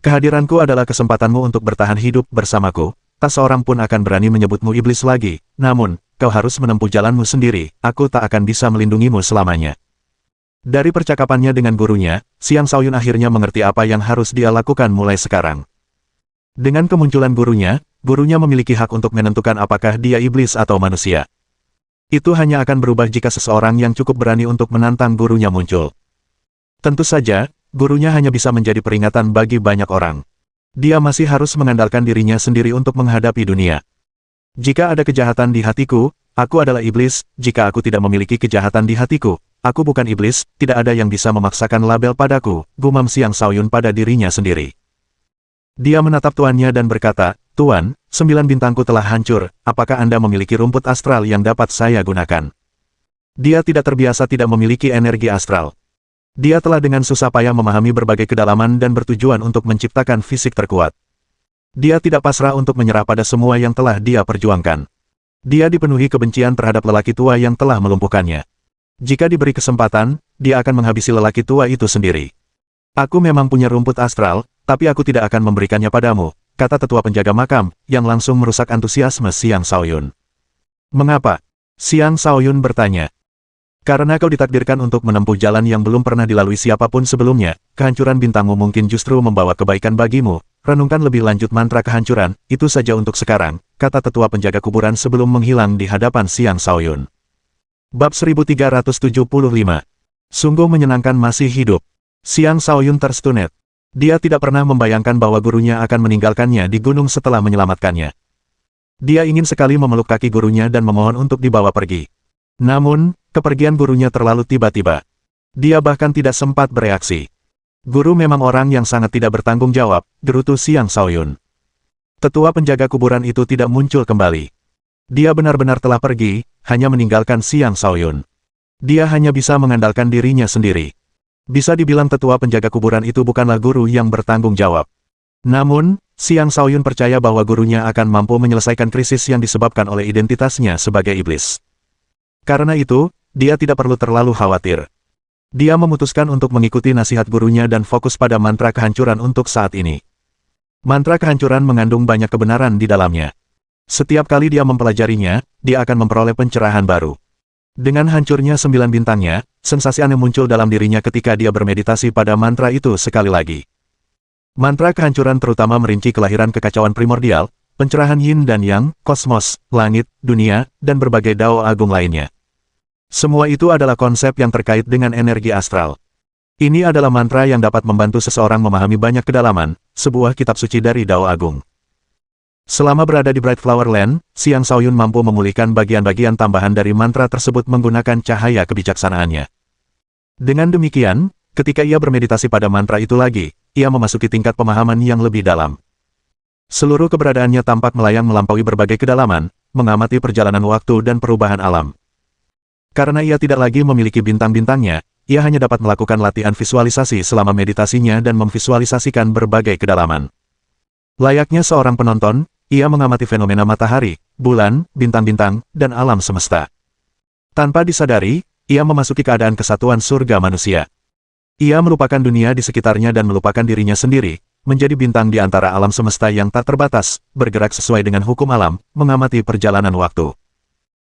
Speaker 1: Kehadiranku adalah kesempatanmu untuk bertahan hidup bersamaku. Tak seorang pun akan berani menyebutmu iblis lagi. Namun, kau harus menempuh jalanmu sendiri. Aku tak akan bisa melindungimu selamanya. Dari percakapannya dengan gurunya, Xiang Shaoyun akhirnya mengerti apa yang harus dia lakukan mulai sekarang. Dengan kemunculan gurunya memiliki hak untuk menentukan apakah dia iblis atau manusia. Itu hanya akan berubah jika seseorang yang cukup berani untuk menantang gurunya muncul. Tentu saja, gurunya hanya bisa menjadi peringatan bagi banyak orang. Dia masih harus mengandalkan dirinya sendiri untuk menghadapi dunia. Jika ada kejahatan di hatiku, aku adalah iblis. Jika aku tidak memiliki kejahatan di hatiku, aku bukan iblis. Tidak ada yang bisa memaksakan label padaku, gumam Xiang Shaoyun pada dirinya sendiri. Dia menatap tuannya dan berkata, Tuan, 9 bintangku telah hancur, apakah Anda memiliki rumput astral yang dapat saya gunakan? Dia tidak terbiasa tidak memiliki energi astral. Dia telah dengan susah payah memahami berbagai kedalaman dan bertujuan untuk menciptakan fisik terkuat. Dia tidak pasrah untuk menyerah pada semua yang telah dia perjuangkan. Dia dipenuhi kebencian terhadap lelaki tua yang telah melumpuhkannya. Jika diberi kesempatan, dia akan menghabisi lelaki tua itu sendiri. Aku memang punya rumput astral, tapi aku tidak akan memberikannya padamu, kata tetua penjaga makam, yang langsung merusak antusiasme Xiang Shaoyun. Mengapa? Xiang Shaoyun bertanya. Karena kau ditakdirkan untuk menempuh jalan yang belum pernah dilalui siapapun sebelumnya, kehancuran bintangmu mungkin justru membawa kebaikan bagimu. Renungkan lebih lanjut mantra kehancuran, itu saja untuk sekarang, kata tetua penjaga kuburan sebelum menghilang di hadapan Xiang Shaoyun. Bab 1375. Sungguh menyenangkan masih hidup. Xiang Shaoyun terstunet. Dia tidak pernah membayangkan bahwa gurunya akan meninggalkannya di gunung setelah menyelamatkannya. Dia ingin sekali memeluk kaki gurunya dan memohon untuk dibawa pergi. Namun, kepergian gurunya terlalu tiba-tiba. Dia bahkan tidak sempat bereaksi. Guru memang orang yang sangat tidak bertanggung jawab, gerutu Xiang Shaoyun. Tetua penjaga kuburan itu tidak muncul kembali. Dia benar-benar telah pergi, hanya meninggalkan Xiang Shaoyun. Dia hanya bisa mengandalkan dirinya sendiri. Bisa dibilang tetua penjaga kuburan itu bukanlah guru yang bertanggung jawab. Namun, Xiang Shaoyun percaya bahwa gurunya akan mampu menyelesaikan krisis yang disebabkan oleh identitasnya sebagai iblis. Karena itu, dia tidak perlu terlalu khawatir. Dia memutuskan untuk mengikuti nasihat gurunya dan fokus pada mantra kehancuran untuk saat ini. Mantra kehancuran mengandung banyak kebenaran di dalamnya. Setiap kali dia mempelajarinya, dia akan memperoleh pencerahan baru. Dengan hancurnya 9 bintangnya, sensasi aneh muncul dalam dirinya ketika dia bermeditasi pada mantra itu sekali lagi. Mantra kehancuran terutama merinci kelahiran kekacauan primordial, pencerahan yin dan yang, kosmos, langit, dunia, dan berbagai dao agung lainnya. Semua itu adalah konsep yang terkait dengan energi astral. Ini adalah mantra yang dapat membantu seseorang memahami banyak kedalaman, sebuah kitab suci dari dao agung. Selama berada di Bright Flower Land, Xiang Shaoyun mampu memulihkan bagian-bagian tambahan dari mantra tersebut menggunakan cahaya kebijaksanaannya. Dengan demikian, ketika ia bermeditasi pada mantra itu lagi, ia memasuki tingkat pemahaman yang lebih dalam. Seluruh keberadaannya tampak melayang melampaui berbagai kedalaman, mengamati perjalanan waktu dan perubahan alam. Karena ia tidak lagi memiliki bintang-bintangnya, ia hanya dapat melakukan latihan visualisasi selama meditasinya dan memvisualisasikan berbagai kedalaman. Layaknya seorang penonton, ia mengamati fenomena matahari, bulan, bintang-bintang, dan alam semesta. Tanpa disadari, ia memasuki keadaan kesatuan surga manusia. Ia melupakan dunia di sekitarnya dan melupakan dirinya sendiri, menjadi bintang di antara alam semesta yang tak terbatas, bergerak sesuai dengan hukum alam, mengamati perjalanan waktu.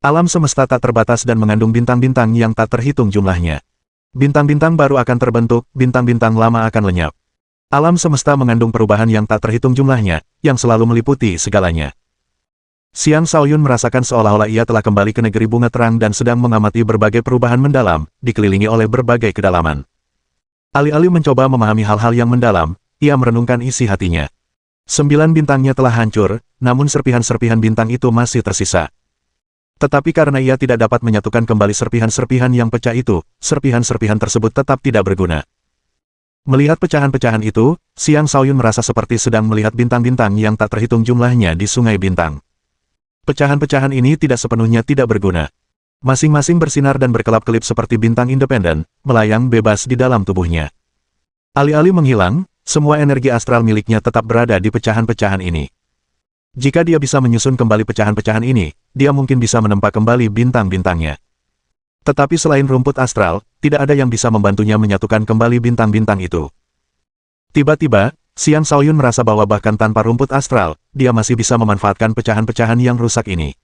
Speaker 1: Alam semesta tak terbatas dan mengandung bintang-bintang yang tak terhitung jumlahnya. Bintang-bintang baru akan terbentuk, bintang-bintang lama akan lenyap. Alam semesta mengandung perubahan yang tak terhitung jumlahnya, yang selalu meliputi segalanya. Xiang Shaoyun merasakan seolah-olah ia telah kembali ke negeri bunga terang dan sedang mengamati berbagai perubahan mendalam, dikelilingi oleh berbagai kedalaman. Alih-alih mencoba memahami hal-hal yang mendalam, ia merenungkan isi hatinya. 9 bintangnya telah hancur, namun serpihan-serpihan bintang itu masih tersisa. Tetapi karena ia tidak dapat menyatukan kembali serpihan-serpihan yang pecah itu, serpihan-serpihan tersebut tetap tidak berguna. Melihat pecahan-pecahan itu, Xiang Shaoyun merasa seperti sedang melihat bintang-bintang yang tak terhitung jumlahnya di sungai bintang. Pecahan-pecahan ini tidak sepenuhnya tidak berguna. Masing-masing bersinar dan berkelap-kelip seperti bintang independen, melayang bebas di dalam tubuhnya. Alih-alih menghilang, semua energi astral miliknya tetap berada di pecahan-pecahan ini. Jika dia bisa menyusun kembali pecahan-pecahan ini, dia mungkin bisa menempa kembali bintang-bintangnya. Tetapi selain rumput astral, tidak ada yang bisa membantunya menyatukan kembali bintang-bintang itu. Tiba-tiba, Xiang Shaoyun merasa bahwa bahkan tanpa rumput astral, dia masih bisa memanfaatkan pecahan-pecahan yang rusak ini.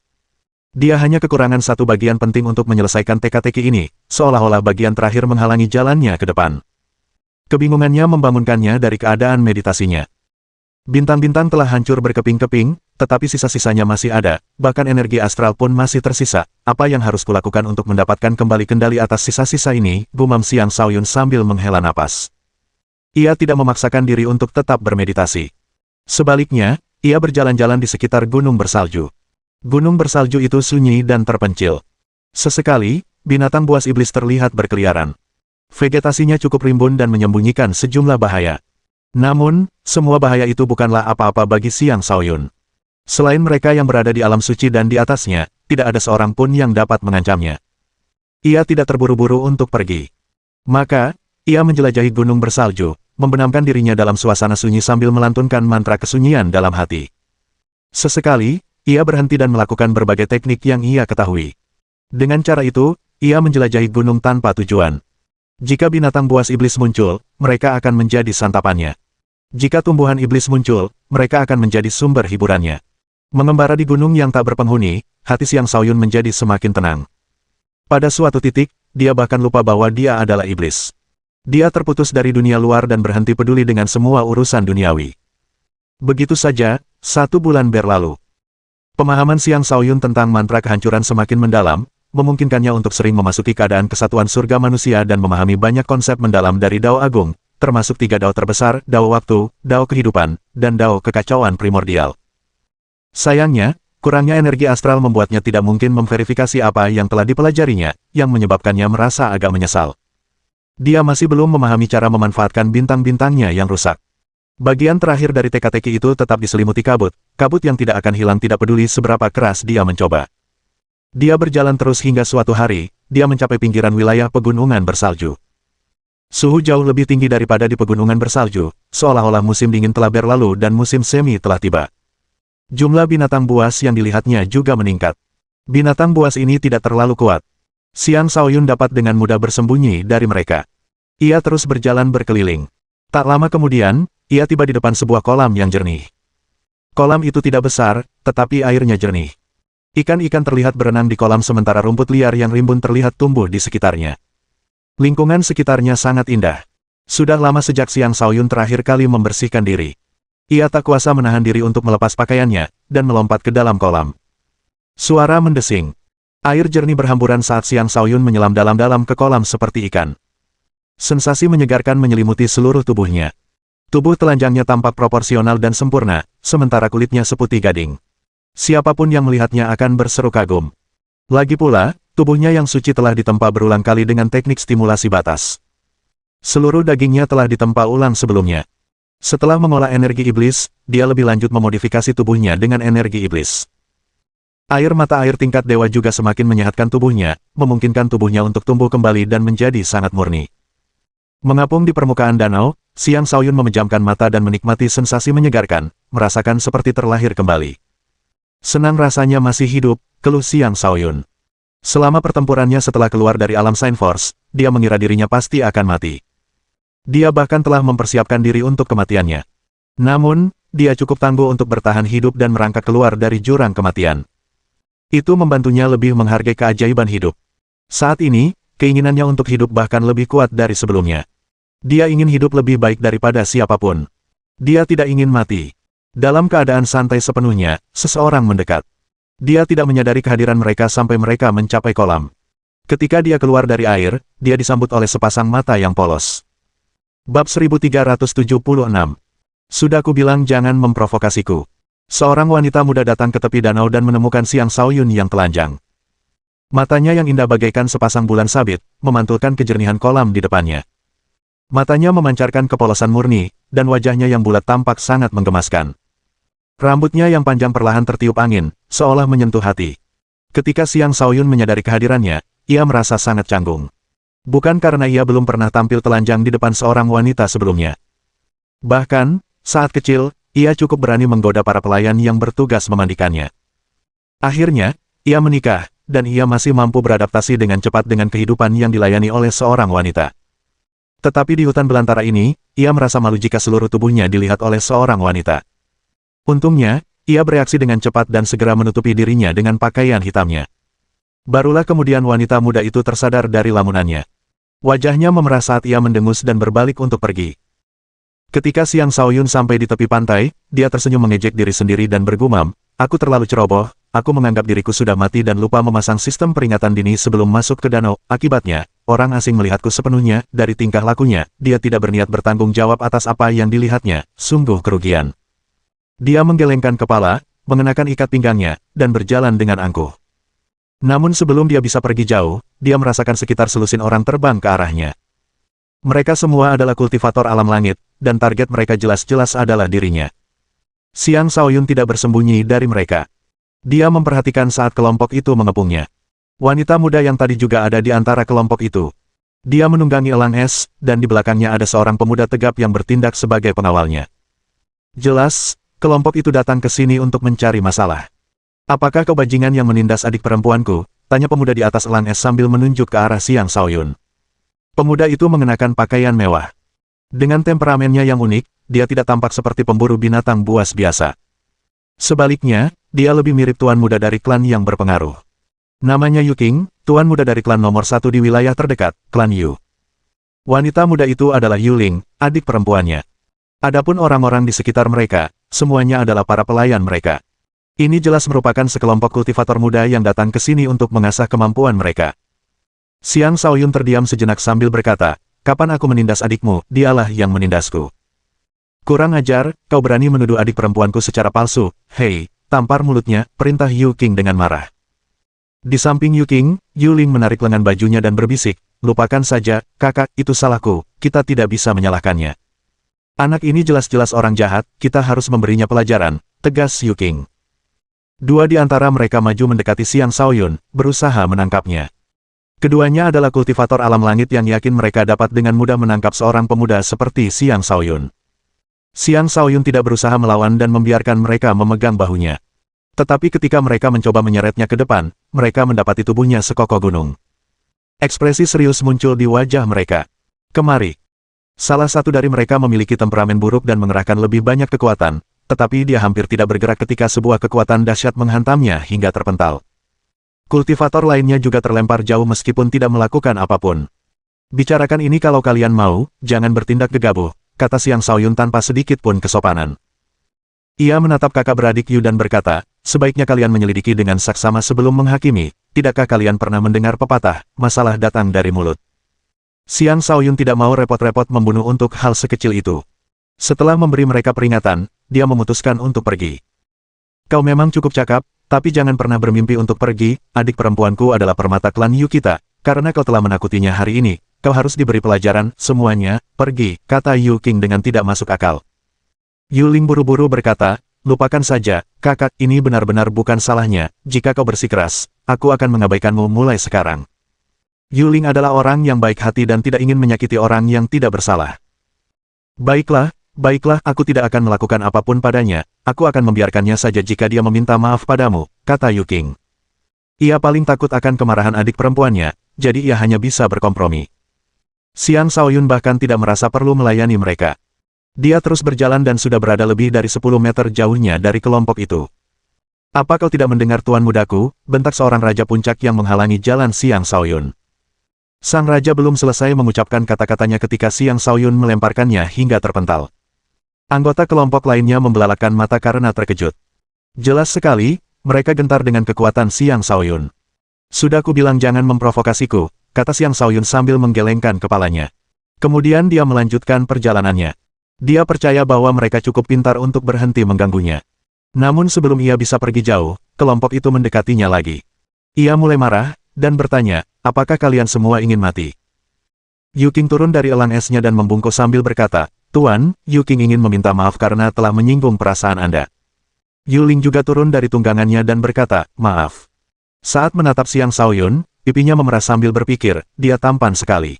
Speaker 1: Dia hanya kekurangan satu bagian penting untuk menyelesaikan teka-teki ini, seolah-olah bagian terakhir menghalangi jalannya ke depan. Kebingungannya membangunkannya dari keadaan meditasinya. Bintang-bintang telah hancur berkeping-keping, tetapi sisa-sisanya masih ada, bahkan energi astral pun masih tersisa. Apa yang harus kulakukan untuk mendapatkan kembali kendali atas sisa-sisa ini, gumam Xiang Shaoyun sambil menghela napas. Ia tidak memaksakan diri untuk tetap bermeditasi. Sebaliknya, ia berjalan-jalan di sekitar gunung bersalju. Gunung bersalju itu sunyi dan terpencil. Sesekali, binatang buas iblis terlihat berkeliaran. Vegetasinya cukup rimbun dan menyembunyikan sejumlah bahaya. Namun, semua bahaya itu bukanlah apa-apa bagi Xiang Shaoyun. Selain mereka yang berada di alam suci dan di atasnya, tidak ada seorang pun yang dapat mengancamnya. Ia tidak terburu-buru untuk pergi. Maka, ia menjelajahi gunung bersalju, membenamkan dirinya dalam suasana sunyi sambil melantunkan mantra kesunyian dalam hati. Sesekali, ia berhenti dan melakukan berbagai teknik yang ia ketahui. Dengan cara itu, ia menjelajahi gunung tanpa tujuan. Jika binatang buas iblis muncul, mereka akan menjadi santapannya. Jika tumbuhan iblis muncul, mereka akan menjadi sumber hiburannya. Mengembara di gunung yang tak berpenghuni, hati Xiang Shaoyun menjadi semakin tenang. Pada suatu titik, dia bahkan lupa bahwa dia adalah iblis. Dia terputus dari dunia luar dan berhenti peduli dengan semua urusan duniawi. Begitu saja, 1 bulan berlalu. Pemahaman Xiang Shaoyun tentang mantra kehancuran semakin mendalam, memungkinkannya untuk sering memasuki keadaan kesatuan surga manusia dan memahami banyak konsep mendalam dari Dao Agung, termasuk 3 Dao terbesar, Dao Waktu, Dao Kehidupan, dan Dao Kekacauan Primordial. Sayangnya, kurangnya energi astral membuatnya tidak mungkin memverifikasi apa yang telah dipelajarinya, yang menyebabkannya merasa agak menyesal. Dia masih belum memahami cara memanfaatkan bintang-bintangnya yang rusak. Bagian terakhir dari teka-teki itu tetap diselimuti kabut, kabut yang tidak akan hilang tidak peduli seberapa keras dia mencoba. Dia berjalan terus hingga suatu hari, dia mencapai pinggiran wilayah pegunungan bersalju. Suhu jauh lebih tinggi daripada di pegunungan bersalju, seolah-olah musim dingin telah berlalu dan musim semi telah tiba. Jumlah binatang buas yang dilihatnya juga meningkat. Binatang buas ini tidak terlalu kuat. Xiang Shaoyun dapat dengan mudah bersembunyi dari mereka. Ia terus berjalan berkeliling. Tak lama kemudian, ia tiba di depan sebuah kolam yang jernih. Kolam itu tidak besar, tetapi airnya jernih. Ikan-ikan terlihat berenang di kolam sementara rumput liar yang rimbun terlihat tumbuh di sekitarnya. Lingkungan sekitarnya sangat indah. Sudah lama sejak Xiang Shaoyun terakhir kali membersihkan diri. Ia tak kuasa menahan diri untuk melepas pakaiannya, dan melompat ke dalam kolam. Suara mendesing. Air jernih berhamburan saat Xiang Shaoyun menyelam dalam-dalam ke kolam seperti ikan. Sensasi menyegarkan menyelimuti seluruh tubuhnya. Tubuh telanjangnya tampak proporsional dan sempurna, sementara kulitnya seputih gading. Siapapun yang melihatnya akan berseru kagum. Lagi pula, tubuhnya yang suci telah ditempa berulang kali dengan teknik stimulasi batas. Seluruh dagingnya telah ditempa ulang sebelumnya. Setelah mengolah energi iblis, dia lebih lanjut memodifikasi tubuhnya dengan energi iblis. Air mata air tingkat dewa juga semakin menyehatkan tubuhnya, memungkinkan tubuhnya untuk tumbuh kembali dan menjadi sangat murni. Mengapung di permukaan danau, Xiang Shaoyun memejamkan mata dan menikmati sensasi menyegarkan, merasakan seperti terlahir kembali. Senang rasanya masih hidup, keluh Xiang Shaoyun. Selama pertempurannya setelah keluar dari alam Sign Force, dia mengira dirinya pasti akan mati. Dia bahkan telah mempersiapkan diri untuk kematiannya. Namun, dia cukup tangguh untuk bertahan hidup dan merangkak keluar dari jurang kematian. Itu membantunya lebih menghargai keajaiban hidup. Saat ini, keinginannya untuk hidup bahkan lebih kuat dari sebelumnya. Dia ingin hidup lebih baik daripada siapapun. Dia tidak ingin mati. Dalam keadaan santai sepenuhnya, seseorang mendekat. Dia tidak menyadari kehadiran mereka sampai mereka mencapai kolam. Ketika dia keluar dari air, dia disambut oleh sepasang mata yang polos. Bab 1376. Sudah kubilang jangan memprovokasiku. Seorang wanita muda datang ke tepi danau dan menemukan Xiang Shaoyun yang telanjang. Matanya yang indah bagaikan sepasang bulan sabit, memantulkan kejernihan kolam di depannya. Matanya memancarkan kepolosan murni, dan wajahnya yang bulat tampak sangat menggemaskan. Rambutnya yang panjang perlahan tertiup angin, seolah menyentuh hati. Ketika Xiang Shaoyun menyadari kehadirannya, ia merasa sangat canggung. Bukan karena ia belum pernah tampil telanjang di depan seorang wanita sebelumnya. Bahkan, saat kecil, ia cukup berani menggoda para pelayan yang bertugas memandikannya. Akhirnya, ia menikah, dan ia masih mampu beradaptasi dengan cepat dengan kehidupan yang dilayani oleh seorang wanita. Tetapi di hutan belantara ini, ia merasa malu jika seluruh tubuhnya dilihat oleh seorang wanita. Untungnya, ia bereaksi dengan cepat dan segera menutupi dirinya dengan pakaian hitamnya. Barulah kemudian wanita muda itu tersadar dari lamunannya. Wajahnya memerah saat ia mendengus dan berbalik untuk pergi. Ketika Xiang Shaoyun sampai di tepi pantai, dia tersenyum mengejek diri sendiri dan bergumam, "Aku terlalu ceroboh, aku menganggap diriku sudah mati dan lupa memasang sistem peringatan dini sebelum masuk ke danau. Akibatnya, orang asing melihatku sepenuhnya, dari tingkah lakunya, dia tidak berniat bertanggung jawab atas apa yang dilihatnya, sungguh kerugian." Dia menggelengkan kepala, mengenakan ikat pinggangnya, dan berjalan dengan angkuh. Namun sebelum dia bisa pergi jauh, dia merasakan sekitar selusin orang terbang ke arahnya. Mereka semua adalah kultivator alam langit, dan target mereka jelas-jelas adalah dirinya. Xiang Shaoyun tidak bersembunyi dari mereka. Dia memperhatikan saat kelompok itu mengepungnya. Wanita muda yang tadi juga ada di antara kelompok itu. Dia menunggangi elang es, dan di belakangnya ada seorang pemuda tegap yang bertindak sebagai pengawalnya. Jelas, kelompok itu datang ke sini untuk mencari masalah. "Apakah kau bajingan yang menindas adik perempuanku?" tanya pemuda di atas elang es sambil menunjuk ke arah Xiang Shaoyun. Pemuda itu mengenakan pakaian mewah. Dengan temperamennya yang unik, dia tidak tampak seperti pemburu binatang buas biasa. Sebaliknya, dia lebih mirip tuan muda dari klan yang berpengaruh. Namanya Yu Qing, tuan muda dari klan nomor 1 di wilayah terdekat, klan Yu. Wanita muda itu adalah Yu Ling, adik perempuannya. Adapun orang-orang di sekitar mereka, semuanya adalah para pelayan mereka. Ini jelas merupakan sekelompok kultivator muda yang datang ke sini untuk mengasah kemampuan mereka. Xiang Shaoyun terdiam sejenak sambil berkata, "Kapan aku menindas adikmu, dialah yang menindasku." "Kurang ajar, kau berani menuduh adik perempuanku secara palsu." "Hei," tampar mulutnya, perintah Yu Qing dengan marah. Di samping Yu Qing, Yu Ling menarik lengan bajunya dan berbisik, "Lupakan saja, kakak, itu salahku, kita tidak bisa menyalahkannya. Anak ini jelas-jelas orang jahat, kita harus memberinya pelajaran," tegas Yu Qing. Dua di antara mereka maju mendekati Xiang Shaoyun, berusaha menangkapnya. Keduanya adalah kultivator alam langit yang yakin mereka dapat dengan mudah menangkap seorang pemuda seperti Xiang Shaoyun. Xiang Shaoyun tidak berusaha melawan dan membiarkan mereka memegang bahunya. Tetapi ketika mereka mencoba menyeretnya ke depan, mereka mendapati tubuhnya sekokoh gunung. Ekspresi serius muncul di wajah mereka. Kemari. Salah satu dari mereka memiliki temperamen buruk dan mengerahkan lebih banyak kekuatan, tetapi dia hampir tidak bergerak ketika sebuah kekuatan dahsyat menghantamnya hingga terpental. Kultivator lainnya juga terlempar jauh meskipun tidak melakukan apapun. Bicarakan ini kalau kalian mau, jangan bertindak gegabah, kata Xiang Shaoyun tanpa sedikit pun kesopanan. Ia menatap kakak beradik Yu dan berkata, sebaiknya kalian menyelidiki dengan saksama sebelum menghakimi, tidakkah kalian pernah mendengar pepatah, masalah datang dari mulut. Xiang Shaoyun tidak mau repot-repot membunuh untuk hal sekecil itu. Setelah memberi mereka peringatan, dia memutuskan untuk pergi. Kau memang cukup cakap, tapi jangan pernah bermimpi untuk pergi, adik perempuanku adalah permata klan Yu kita, karena kau telah menakutinya hari ini, kau harus diberi pelajaran, semuanya, pergi, kata Yu King dengan tidak masuk akal. Yu Ling buru-buru berkata, lupakan saja, kakak, ini benar-benar bukan salahnya, jika kau bersikeras, aku akan mengabaikanmu mulai sekarang. Yu Ling adalah orang yang baik hati dan tidak ingin menyakiti orang yang tidak bersalah. Baiklah, aku tidak akan melakukan apapun padanya, aku akan membiarkannya saja jika dia meminta maaf padamu, kata Yu King. Ia paling takut akan kemarahan adik perempuannya, jadi ia hanya bisa berkompromi. Xiang Shaoyun bahkan tidak merasa perlu melayani mereka. Dia terus berjalan dan sudah berada lebih dari 10 meter jauhnya dari kelompok itu. Apa kau tidak mendengar tuan mudaku, bentak seorang raja puncak yang menghalangi jalan Xiang Shaoyun. Sang raja belum selesai mengucapkan kata-katanya ketika Xiang Shaoyun melemparkannya hingga terpental. Anggota kelompok lainnya membelalakkan mata karena terkejut. Jelas sekali, mereka gentar dengan kekuatan Xiang Shaoyun. Sudah ku bilang jangan memprovokasiku, kata Xiang Shaoyun sambil menggelengkan kepalanya. Kemudian dia melanjutkan perjalanannya. Dia percaya bahwa mereka cukup pintar untuk berhenti mengganggunya. Namun sebelum ia bisa pergi jauh, kelompok itu mendekatinya lagi. Ia mulai marah, dan bertanya, apakah kalian semua ingin mati? Yu King turun dari elang esnya dan membungkuk sambil berkata, Tuan, Yu King ingin meminta maaf karena telah menyinggung perasaan Anda. Yu Ling juga turun dari tunggangannya dan berkata, maaf. Saat menatap Xiang Shaoyun, pipinya memerah sambil berpikir, dia tampan sekali.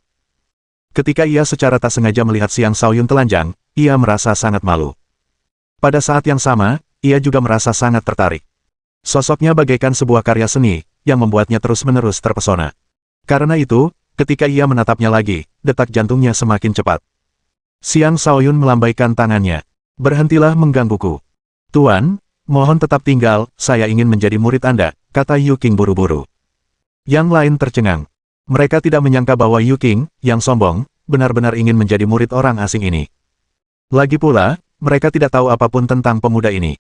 Speaker 1: Ketika ia secara tak sengaja melihat Xiang Shaoyun telanjang, ia merasa sangat malu. Pada saat yang sama, ia juga merasa sangat tertarik. Sosoknya bagaikan sebuah karya seni, yang membuatnya terus-menerus terpesona. Karena itu, ketika ia menatapnya lagi, detak jantungnya semakin cepat. Xiang Shaoyun melambaikan tangannya. Berhentilah menggangguku. Tuan, mohon tetap tinggal, saya ingin menjadi murid Anda, kata Yu King buru-buru. Yang lain tercengang. Mereka tidak menyangka bahwa Yu King, yang sombong, benar-benar ingin menjadi murid orang asing ini. Lagi pula, mereka tidak tahu apapun tentang pemuda ini.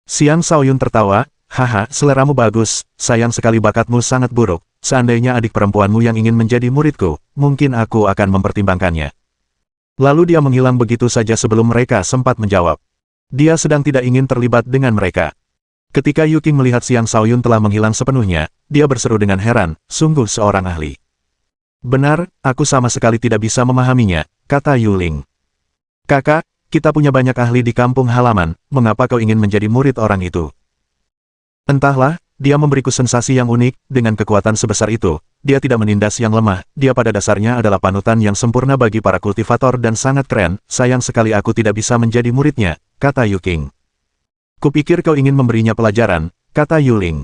Speaker 1: Xiang Shaoyun tertawa, haha, seleramu bagus, sayang sekali bakatmu sangat buruk, seandainya adik perempuanmu yang ingin menjadi muridku, mungkin aku akan mempertimbangkannya. Lalu dia menghilang begitu saja sebelum mereka sempat menjawab. Dia sedang tidak ingin terlibat dengan mereka. Ketika Yu King melihat Xiang Shaoyun telah menghilang sepenuhnya, dia berseru dengan heran, sungguh seorang ahli. Benar, aku sama sekali tidak bisa memahaminya, kata Yu Ling. Kakak, kita punya banyak ahli di kampung halaman, mengapa kau ingin menjadi murid orang itu? Entahlah, dia memberiku sensasi yang unik, dengan kekuatan sebesar itu, dia tidak menindas yang lemah, dia pada dasarnya adalah panutan yang sempurna bagi para kultivator dan sangat keren, sayang sekali aku tidak bisa menjadi muridnya, kata Yu King. Kupikir kau ingin memberinya pelajaran, kata Yu Ling.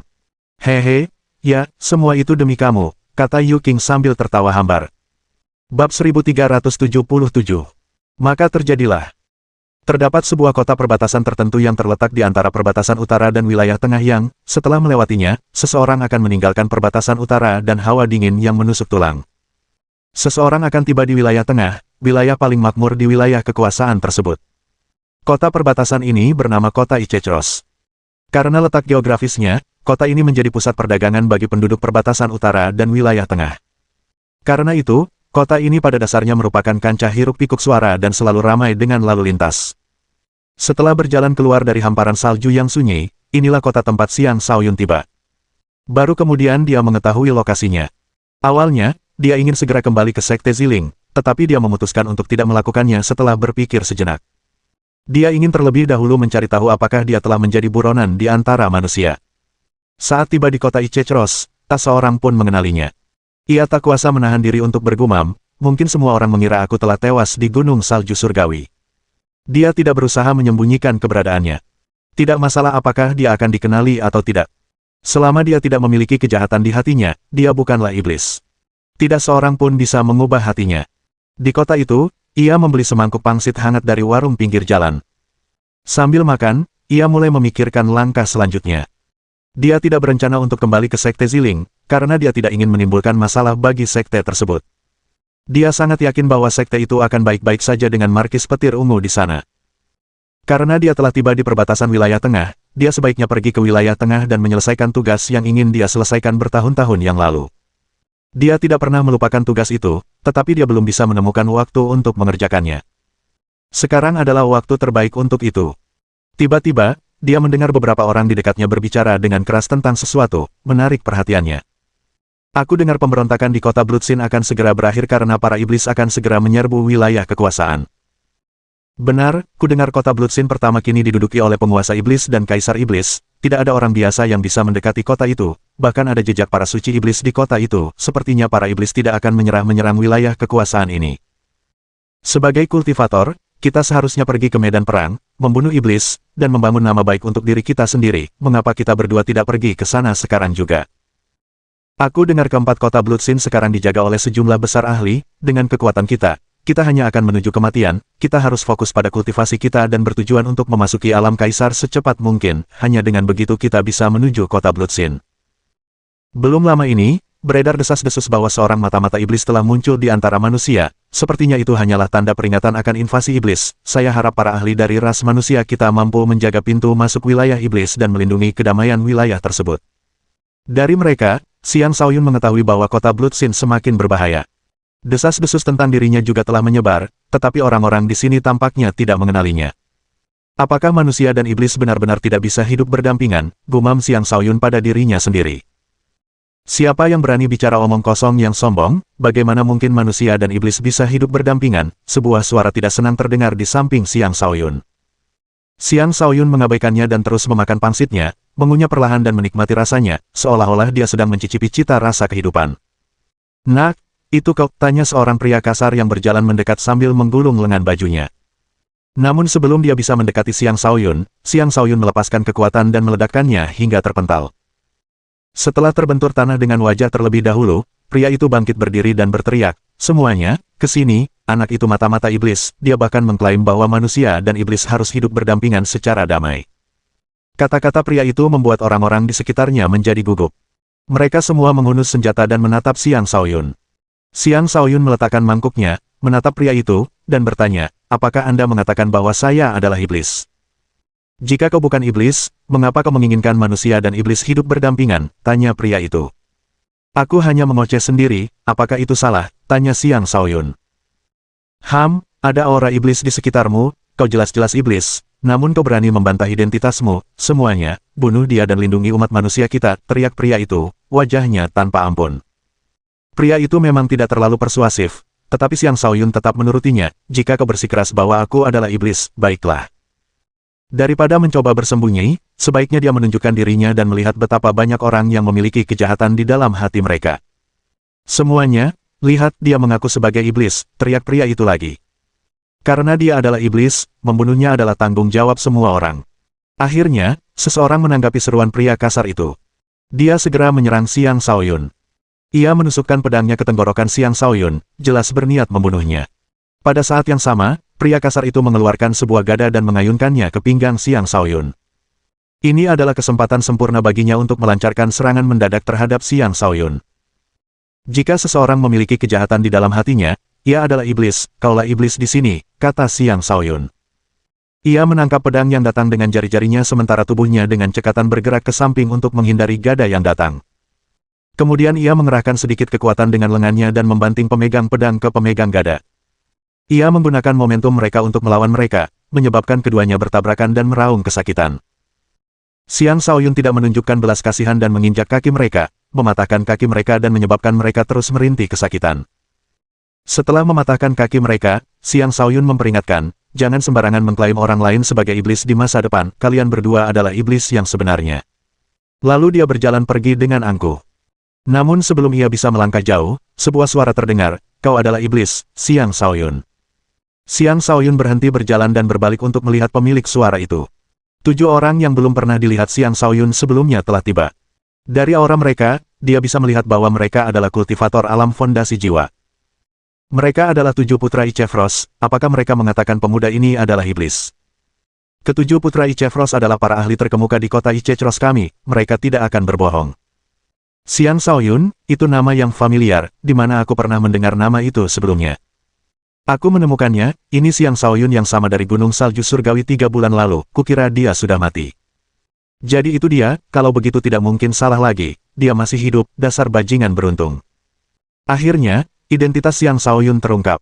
Speaker 1: Hehe, ya, semua itu demi kamu, kata Yu King sambil tertawa hambar. Bab 1377. Maka terjadilah. Terdapat sebuah kota perbatasan tertentu yang terletak di antara perbatasan utara dan wilayah tengah yang, setelah melewatinya, seseorang akan meninggalkan perbatasan utara dan hawa dingin yang menusuk tulang. Seseorang akan tiba di wilayah tengah, wilayah paling makmur di wilayah kekuasaan tersebut. Kota perbatasan ini bernama Kota Ichechros. Karena letak geografisnya, kota ini menjadi pusat perdagangan bagi penduduk perbatasan utara dan wilayah tengah. Karena itu, kota ini pada dasarnya merupakan kancah hiruk-pikuk suara dan selalu ramai dengan lalu lintas. Setelah berjalan keluar dari hamparan salju yang sunyi, inilah kota tempat Xiang Shaoyun tiba. Baru kemudian dia mengetahui lokasinya. Awalnya, dia ingin segera kembali ke Sekte Ziling, tetapi dia memutuskan untuk tidak melakukannya setelah berpikir sejenak. Dia ingin terlebih dahulu mencari tahu apakah dia telah menjadi buronan di antara manusia. Saat tiba di kota Ichechros, tak seorang pun mengenalinya. Ia tak kuasa menahan diri untuk bergumam, mungkin semua orang mengira aku telah tewas di gunung salju surgawi. Dia tidak berusaha menyembunyikan keberadaannya. Tidak masalah apakah dia akan dikenali atau tidak. Selama dia tidak memiliki kejahatan di hatinya, dia bukanlah iblis. Tidak seorang pun bisa mengubah hatinya. Di kota itu, ia membeli semangkuk pangsit hangat dari warung pinggir jalan. Sambil makan, ia mulai memikirkan langkah selanjutnya. Dia tidak berencana untuk kembali ke Sekte Ziling, karena dia tidak ingin menimbulkan masalah bagi sekte tersebut. Dia sangat yakin bahwa sekte itu akan baik-baik saja dengan Markis Petir Ungu di sana. Karena dia telah tiba di perbatasan wilayah tengah, dia sebaiknya pergi ke wilayah tengah dan menyelesaikan tugas yang ingin dia selesaikan bertahun-tahun yang lalu. Dia tidak pernah melupakan tugas itu, tetapi dia belum bisa menemukan waktu untuk mengerjakannya. Sekarang adalah waktu terbaik untuk itu. Tiba-tiba, dia mendengar beberapa orang di dekatnya berbicara dengan keras tentang sesuatu, menarik perhatiannya. Aku dengar pemberontakan di kota Bloodsin akan segera berakhir karena para iblis akan segera menyerbu wilayah kekuasaan. Benar, ku dengar kota Bloodsin pertama kini diduduki oleh penguasa iblis dan kaisar iblis, tidak ada orang biasa yang bisa mendekati kota itu, bahkan ada jejak para suci iblis di kota itu, sepertinya para iblis tidak akan menyerang wilayah kekuasaan ini. Sebagai kultivator, kita seharusnya pergi ke medan perang, membunuh iblis, dan membangun nama baik untuk diri kita sendiri, mengapa kita berdua tidak pergi ke sana sekarang juga? Aku dengar keempat kota Bloodsin sekarang dijaga oleh sejumlah besar ahli, dengan kekuatan kita hanya akan menuju kematian, kita harus fokus pada kultivasi kita dan bertujuan untuk memasuki alam kaisar secepat mungkin, hanya dengan begitu kita bisa menuju kota Bloodsin. Belum lama ini, beredar desas-desus bahwa seorang mata-mata iblis telah muncul di antara manusia, sepertinya itu hanyalah tanda peringatan akan invasi iblis. Saya harap para ahli dari ras manusia kita mampu menjaga pintu masuk wilayah iblis dan melindungi kedamaian wilayah tersebut. Dari mereka, Xiang Shaoyun mengetahui bahwa kota Bloodsin semakin berbahaya. Desas-desus tentang dirinya juga telah menyebar, tetapi orang-orang di sini tampaknya tidak mengenalinya. Apakah manusia dan iblis benar-benar tidak bisa hidup berdampingan, gumam Xiang Shaoyun pada dirinya sendiri. Siapa yang berani bicara omong kosong yang sombong, bagaimana mungkin manusia dan iblis bisa hidup berdampingan, sebuah suara tidak senang terdengar di samping Xiang Shaoyun. Xiang Shaoyun mengabaikannya dan terus memakan pangsitnya, mengunyah perlahan dan menikmati rasanya, seolah-olah dia sedang mencicipi cita rasa kehidupan. Nak, itu kau, tanya seorang pria kasar yang berjalan mendekat sambil menggulung lengan bajunya. Namun sebelum dia bisa mendekati Xiang Shaoyun melepaskan kekuatan dan meledakkannya hingga terpental. Setelah terbentur tanah dengan wajah terlebih dahulu, pria itu bangkit berdiri dan berteriak, "Semuanya, ke sini, anak itu mata-mata iblis." Dia bahkan mengklaim bahwa manusia dan iblis harus hidup berdampingan secara damai. Kata-kata pria itu membuat orang-orang di sekitarnya menjadi gugup. Mereka semua menghunus senjata dan menatap Xiang Shaoyun. Xiang Shaoyun meletakkan mangkuknya, menatap pria itu, dan bertanya, "Apakah Anda mengatakan bahwa saya adalah iblis? Jika kau bukan iblis, mengapa kau menginginkan manusia dan iblis hidup berdampingan?" tanya pria itu. "Aku hanya mengoceh sendiri, apakah itu salah?" tanya Xiang Shaoyun. Ada aura iblis di sekitarmu, kau jelas-jelas iblis, namun kau berani membantah identitasmu, semuanya, bunuh dia dan lindungi umat manusia kita, teriak pria itu, wajahnya tanpa ampun. Pria itu memang tidak terlalu persuasif, tetapi Xiang Shaoyun tetap menurutinya, "Jika kau bersikeras bahwa aku adalah iblis, baiklah." Daripada mencoba bersembunyi, sebaiknya dia menunjukkan dirinya dan melihat betapa banyak orang yang memiliki kejahatan di dalam hati mereka. "Semuanya, lihat dia mengaku sebagai iblis," teriak pria itu lagi. Karena dia adalah iblis, membunuhnya adalah tanggung jawab semua orang. Akhirnya, seseorang menanggapi seruan pria kasar itu. Dia segera menyerang Xiang Shaoyun. Ia menusukkan pedangnya ke tenggorokan Xiang Shaoyun, jelas berniat membunuhnya. Pada saat yang sama, pria kasar itu mengeluarkan sebuah gada dan mengayunkannya ke pinggang Xiang Shaoyun. Ini adalah kesempatan sempurna baginya untuk melancarkan serangan mendadak terhadap Xiang Shaoyun. Jika seseorang memiliki kejahatan di dalam hatinya, ia adalah iblis, kaulah iblis di sini, kata Xiang Shaoyun. Ia menangkap pedang yang datang dengan jari-jarinya sementara tubuhnya dengan cekatan bergerak ke samping untuk menghindari gada yang datang. Kemudian ia mengerahkan sedikit kekuatan dengan lengannya dan membanting pemegang pedang ke pemegang gada. Ia menggunakan momentum mereka untuk melawan mereka, menyebabkan keduanya bertabrakan dan meraung kesakitan. Xiang Shaoyun tidak menunjukkan belas kasihan dan menginjak kaki mereka, mematahkan kaki mereka dan menyebabkan mereka terus merintih kesakitan. Setelah mematahkan kaki mereka, Xiang Shaoyun memperingatkan, "Jangan sembarangan mengklaim orang lain sebagai iblis di masa depan, kalian berdua adalah iblis yang sebenarnya." Lalu dia berjalan pergi dengan angkuh. Namun sebelum ia bisa melangkah jauh, sebuah suara terdengar, "Kau adalah iblis, Xiang Shaoyun." Xiang Shaoyun berhenti berjalan dan berbalik untuk melihat pemilik suara itu. 7 orang yang belum pernah dilihat Xiang Shaoyun sebelumnya telah tiba. Dari aura mereka, dia bisa melihat bahwa mereka adalah kultivator alam fondasi jiwa. Mereka adalah 7 putra Ichefrost. Apakah mereka mengatakan pemuda ini adalah iblis? Ketujuh putra Ichefrost adalah para ahli terkemuka di kota Ichefrost kami, mereka tidak akan berbohong. Xiang Shaoyun, itu nama yang familiar, di mana aku pernah mendengar nama itu sebelumnya. Aku menemukannya, ini Xiang Shaoyun yang sama dari Gunung Salju Surgawi 3 bulan lalu, kukira dia sudah mati. Jadi itu dia, kalau begitu tidak mungkin salah lagi, dia masih hidup, dasar bajingan beruntung. Akhirnya, identitas Xiang Shaoyun terungkap.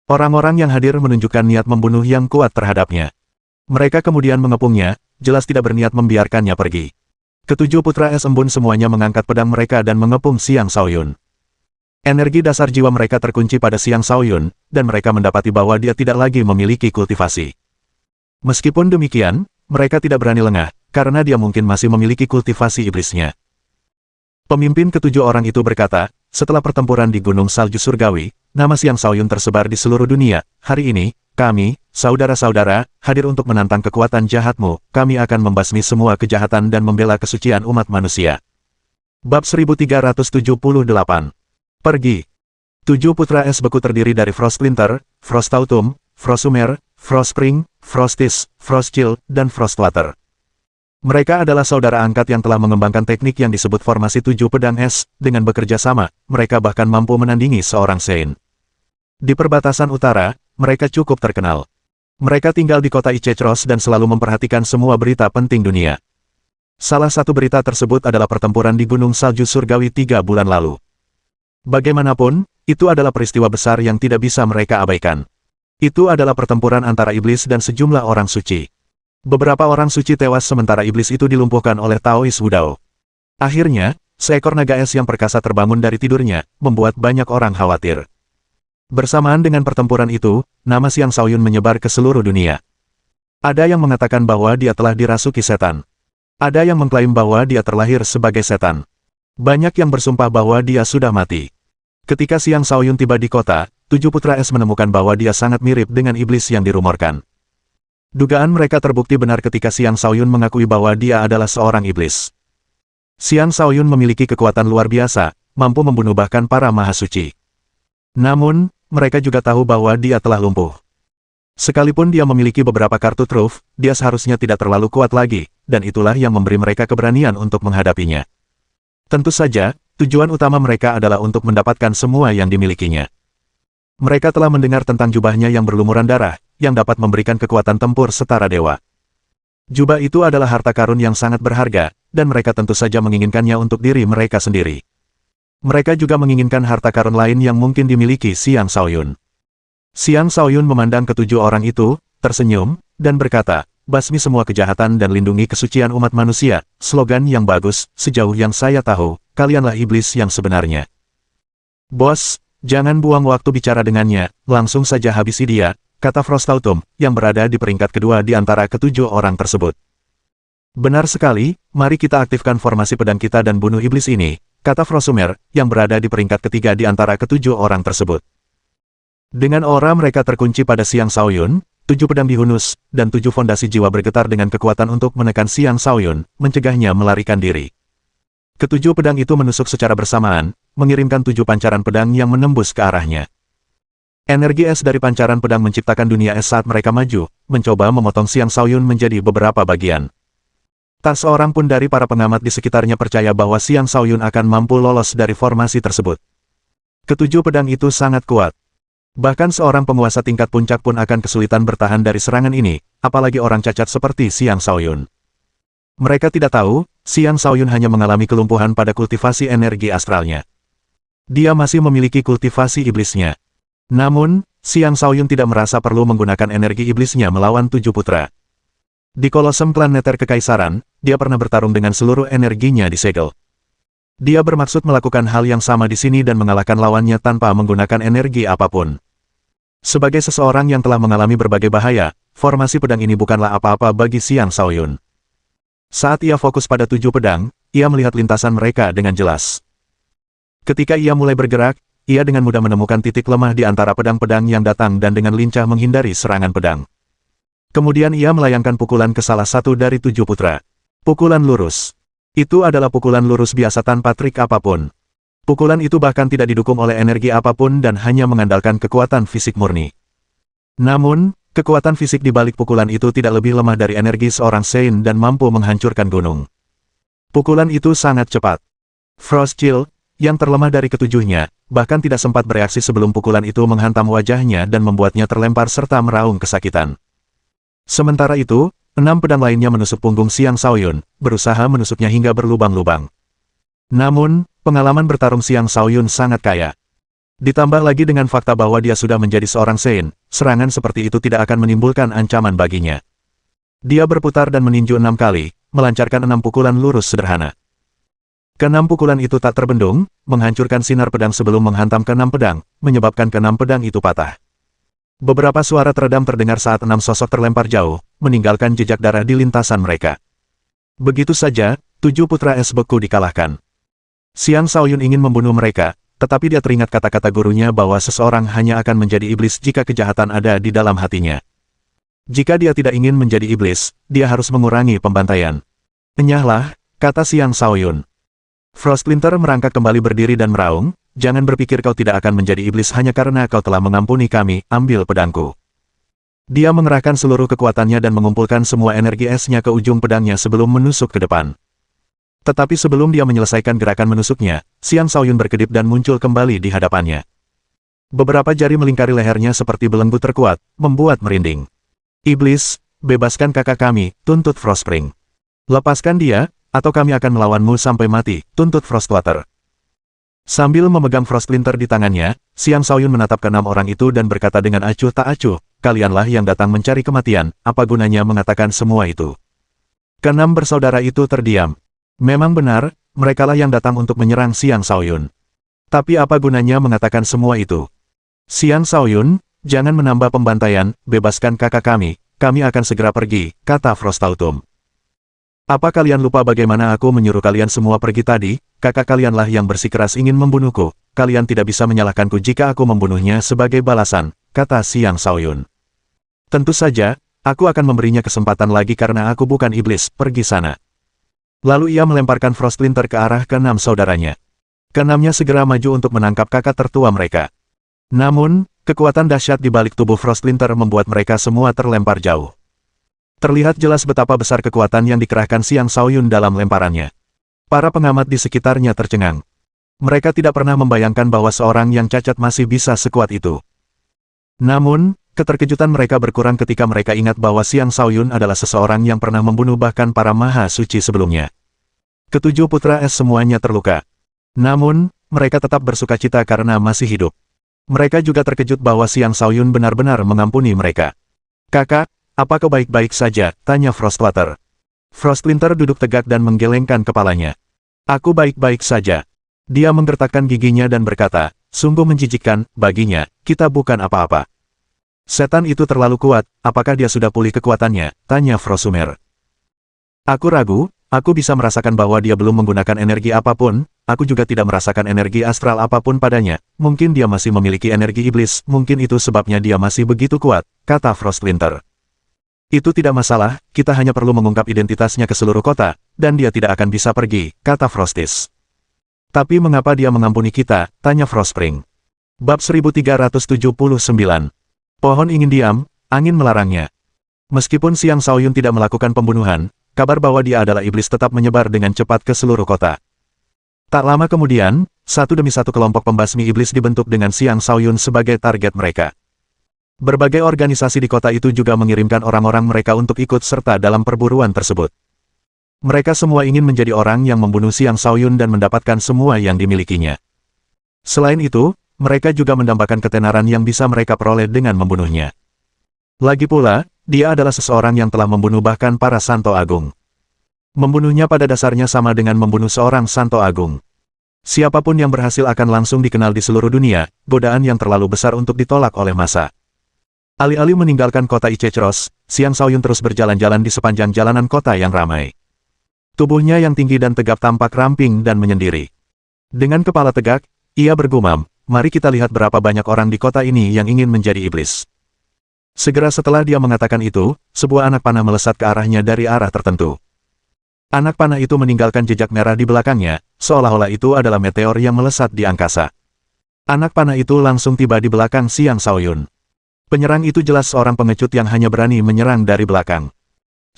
Speaker 1: Orang-orang yang hadir menunjukkan niat membunuh yang kuat terhadapnya. Mereka kemudian mengepungnya, jelas tidak berniat membiarkannya pergi. Ketujuh putra es embun semuanya mengangkat pedang mereka dan mengepung Xiang Shaoyun. Energi dasar jiwa mereka terkunci pada Xiang Shaoyun, dan mereka mendapati bahwa dia tidak lagi memiliki kultivasi. Meskipun demikian, mereka tidak berani lengah, karena dia mungkin masih memiliki kultivasi iblisnya. Pemimpin ketujuh orang itu berkata, setelah pertempuran di Gunung Salju Surgawi, nama Xiang Shaoyun tersebar di seluruh dunia. Hari ini, kami, saudara-saudara, hadir untuk menantang kekuatan jahatmu. Kami akan membasmi semua kejahatan dan membela kesucian umat manusia. Bab 1378. Pergi. 7 putra es beku terdiri dari Frost Splinter, Frost Autumn, Frost Summer, Frost Spring, Frostis, Frost Chill, dan Frost Water. Mereka adalah saudara angkat yang telah mengembangkan teknik yang disebut formasi 7 pedang es. Dengan bekerja sama, mereka bahkan mampu menandingi seorang Saint. Di perbatasan utara, mereka cukup terkenal. Mereka tinggal di kota Ichefrost dan selalu memperhatikan semua berita penting dunia. Salah satu berita tersebut adalah pertempuran di Gunung Salju Surgawi 3 bulan lalu. Bagaimanapun, itu adalah peristiwa besar yang tidak bisa mereka abaikan. Itu adalah pertempuran antara iblis dan sejumlah orang suci. Beberapa orang suci tewas sementara iblis itu dilumpuhkan oleh Taoist Wudao. Akhirnya, seekor naga es yang perkasa terbangun dari tidurnya, membuat banyak orang khawatir. Bersamaan dengan pertempuran itu, nama Xiang Shaoyun menyebar ke seluruh dunia. Ada yang mengatakan bahwa dia telah dirasuki setan. Ada yang mengklaim bahwa dia terlahir sebagai setan. Banyak yang bersumpah bahwa dia sudah mati. Ketika Xiang Shaoyun tiba di kota, 7 putra es menemukan bahwa dia sangat mirip dengan iblis yang dirumorkan. Dugaan mereka terbukti benar ketika Xiang Shaoyun mengakui bahwa dia adalah seorang iblis. Xiang Shaoyun memiliki kekuatan luar biasa, mampu membunuh bahkan para mahasuci. Namun, mereka juga tahu bahwa dia telah lumpuh. Sekalipun dia memiliki beberapa kartu truf, dia seharusnya tidak terlalu kuat lagi, dan itulah yang memberi mereka keberanian untuk menghadapinya. Tentu saja, tujuan utama mereka adalah untuk mendapatkan semua yang dimilikinya. Mereka telah mendengar tentang jubahnya yang berlumuran darah, yang dapat memberikan kekuatan tempur setara dewa. Jubah itu adalah harta karun yang sangat berharga, dan mereka tentu saja menginginkannya untuk diri mereka sendiri. Mereka juga menginginkan harta karun lain yang mungkin dimiliki Xiang Shaoyun. Xiang Shaoyun memandang ketujuh orang itu, tersenyum, dan berkata, basmi semua kejahatan dan lindungi kesucian umat manusia, slogan yang bagus, sejauh yang saya tahu, kalianlah iblis yang sebenarnya. Bos, jangan buang waktu bicara dengannya, langsung saja habisi dia, kata Frost Autumn, yang berada di peringkat kedua di antara ketujuh orang tersebut. Benar sekali, mari kita aktifkan formasi pedang kita dan bunuh iblis ini, kata Frost Summer, yang berada di peringkat ketiga di antara ketujuh orang tersebut. Dengan aura mereka terkunci pada Xiang Shaoyun, 7 pedang dihunus, dan 7 fondasi jiwa bergetar dengan kekuatan untuk menekan Xiang Shaoyun, mencegahnya melarikan diri. Ketujuh pedang itu menusuk secara bersamaan, mengirimkan 7 pancaran pedang yang menembus ke arahnya. Energi es dari pancaran pedang menciptakan dunia es saat mereka maju, mencoba memotong Xiang Shaoyun menjadi beberapa bagian. Tak seorang pun dari para pengamat di sekitarnya percaya bahwa Xiang Shaoyun akan mampu lolos dari formasi tersebut. Ketujuh pedang itu sangat kuat. Bahkan seorang penguasa tingkat puncak pun akan kesulitan bertahan dari serangan ini, apalagi orang cacat seperti Xiang Shaoyun. Mereka tidak tahu, Xiang Shaoyun hanya mengalami kelumpuhan pada kultivasi energi astralnya. Dia masih memiliki kultivasi iblisnya. Namun, Xiang Shaoyun tidak merasa perlu menggunakan energi iblisnya melawan 7 putra. Di Kolosem Planeter Kekaisaran, dia pernah bertarung dengan seluruh energinya di segel. Dia bermaksud melakukan hal yang sama di sini dan mengalahkan lawannya tanpa menggunakan energi apapun. Sebagai seseorang yang telah mengalami berbagai bahaya, formasi pedang ini bukanlah apa-apa bagi Xiang Shaoyun. Saat ia fokus pada 7 pedang, ia melihat lintasan mereka dengan jelas. Ketika ia mulai bergerak, ia dengan mudah menemukan titik lemah di antara pedang-pedang yang datang dan dengan lincah menghindari serangan pedang. Kemudian ia melayangkan pukulan ke salah satu dari 7 putra. Pukulan lurus. Itu adalah pukulan lurus biasa tanpa trik apapun. Pukulan itu bahkan tidak didukung oleh energi apapun dan hanya mengandalkan kekuatan fisik murni. Namun, kekuatan fisik di balik pukulan itu tidak lebih lemah dari energi seorang Saint dan mampu menghancurkan gunung. Pukulan itu sangat cepat. Frost Chill, yang terlemah dari ketujuhnya, bahkan tidak sempat bereaksi sebelum pukulan itu menghantam wajahnya dan membuatnya terlempar serta meraung kesakitan. Sementara itu, 6 pedang lainnya menusuk punggung Xiang Shaoyun, berusaha menusuknya hingga berlubang-lubang. Namun, pengalaman bertarung Xiang Shaoyun sangat kaya. Ditambah lagi dengan fakta bahwa dia sudah menjadi seorang Saint, serangan seperti itu tidak akan menimbulkan ancaman baginya. Dia berputar dan meninju 6 kali, melancarkan 6 pukulan lurus sederhana. Keenam pukulan itu tak terbendung, menghancurkan sinar pedang sebelum menghantam ke-6 pedang, menyebabkan ke-6 pedang itu patah. Beberapa suara teredam terdengar saat 6 sosok terlempar jauh, meninggalkan jejak darah di lintasan mereka. Begitu saja, 7 putra es beku dikalahkan. Xiang Shaoyun ingin membunuh mereka, tetapi dia teringat kata-kata gurunya bahwa seseorang hanya akan menjadi iblis jika kejahatan ada di dalam hatinya. Jika dia tidak ingin menjadi iblis, dia harus mengurangi pembantaian. Enyahlah, kata Xiang Shaoyun. Frostplinter merangkak kembali berdiri dan meraung, jangan berpikir kau tidak akan menjadi iblis hanya karena kau telah mengampuni kami, ambil pedangku. Dia mengerahkan seluruh kekuatannya dan mengumpulkan semua energi esnya ke ujung pedangnya sebelum menusuk ke depan. Tetapi sebelum dia menyelesaikan gerakan menusuknya, Xiang Shaoyun berkedip dan muncul kembali di hadapannya. Beberapa jari melingkari lehernya seperti belenggu terkuat, membuat merinding. Iblis, bebaskan kakak kami, tuntut Frostspring. Lepaskan dia, atau kami akan melawanmu sampai mati, tuntut Frostwater. Sambil memegang Frostplinter di tangannya, Xiang Shaoyun menatap ke 6 orang itu dan berkata dengan acuh tak acuh, kalianlah yang datang mencari kematian, apa gunanya mengatakan semua itu? Ke-6 bersaudara itu terdiam. Memang benar, merekalah yang datang untuk menyerang Xiang Shaoyun. Tapi apa gunanya mengatakan semua itu? Xiang Shaoyun, jangan menambah pembantaian, bebaskan kakak kami akan segera pergi, kata Frostautumn. Apa kalian lupa bagaimana aku menyuruh kalian semua pergi tadi? Kakak kalianlah yang bersikeras ingin membunuhku. Kalian tidak bisa menyalahkanku jika aku membunuhnya sebagai balasan, kata Xiang Shaoyun. Tentu saja, aku akan memberinya kesempatan lagi karena aku bukan iblis, pergi sana. Lalu ia melemparkan Frostplinter ke arah ke-6 saudaranya. Ke-6-nya segera maju untuk menangkap kakak tertua mereka. Namun, kekuatan dahsyat di balik tubuh Frostplinter membuat mereka semua terlempar jauh. Terlihat jelas betapa besar kekuatan yang dikerahkan Xiang Shaoyun dalam lemparannya. Para pengamat di sekitarnya tercengang. Mereka tidak pernah membayangkan bahwa seorang yang cacat masih bisa sekuat itu. Namun, keterkejutan mereka berkurang ketika mereka ingat bahwa Xiang Shaoyun adalah seseorang yang pernah membunuh bahkan para maha suci sebelumnya. Ketujuh putra es semuanya terluka. Namun, mereka tetap bersukacita karena masih hidup. Mereka juga terkejut bahwa Xiang Shaoyun benar-benar mengampuni mereka. Kakak, apa kau baik-baik saja? Tanya Frostwater. Frostplinter duduk tegak dan menggelengkan kepalanya. Aku baik-baik saja. Dia menggertakkan giginya dan berkata, sungguh menjijikkan, baginya, kita bukan apa-apa. Setan itu terlalu kuat, apakah dia sudah pulih kekuatannya? Tanya Frosumer. Aku ragu, aku bisa merasakan bahwa dia belum menggunakan energi apapun, aku juga tidak merasakan energi astral apapun padanya, mungkin dia masih memiliki energi iblis, mungkin itu sebabnya dia masih begitu kuat, kata Frostplinter. Itu tidak masalah, kita hanya perlu mengungkap identitasnya ke seluruh kota, dan dia tidak akan bisa pergi, kata Frostis. Tapi mengapa dia mengampuni kita? Tanya Frostspring. Bab 1379. Pohon ingin diam, angin melarangnya. Meskipun Xiang Shaoyun tidak melakukan pembunuhan, kabar bahwa dia adalah iblis tetap menyebar dengan cepat ke seluruh kota. Tak lama kemudian, satu demi satu kelompok pembasmi iblis dibentuk dengan Xiang Shaoyun sebagai target mereka. Berbagai organisasi di kota itu juga mengirimkan orang-orang mereka untuk ikut serta dalam perburuan tersebut. Mereka semua ingin menjadi orang yang membunuh Xiang Shaoyun dan mendapatkan semua yang dimilikinya. Selain itu, mereka juga mendambakan ketenaran yang bisa mereka peroleh dengan membunuhnya. Lagi pula, dia adalah seseorang yang telah membunuh bahkan para Santo Agung. Membunuhnya pada dasarnya sama dengan membunuh seorang Santo Agung. Siapapun yang berhasil akan langsung dikenal di seluruh dunia, godaan yang terlalu besar untuk ditolak oleh massa. Alih-alih meninggalkan kota Ichechros, Xiang Shaoyun terus berjalan-jalan di sepanjang jalanan kota yang ramai. Tubuhnya yang tinggi dan tegap tampak ramping dan menyendiri. Dengan kepala tegak, Ia bergumam, mari kita lihat berapa banyak orang di kota ini yang ingin menjadi iblis. Segera setelah dia mengatakan itu, sebuah anak panah melesat ke arahnya dari arah tertentu. Anak panah itu meninggalkan jejak merah di belakangnya, seolah-olah itu adalah meteor yang melesat di angkasa. Anak panah itu langsung tiba di belakang Xiang Shaoyun. Penyerang itu jelas seorang pengecut yang hanya berani menyerang dari belakang.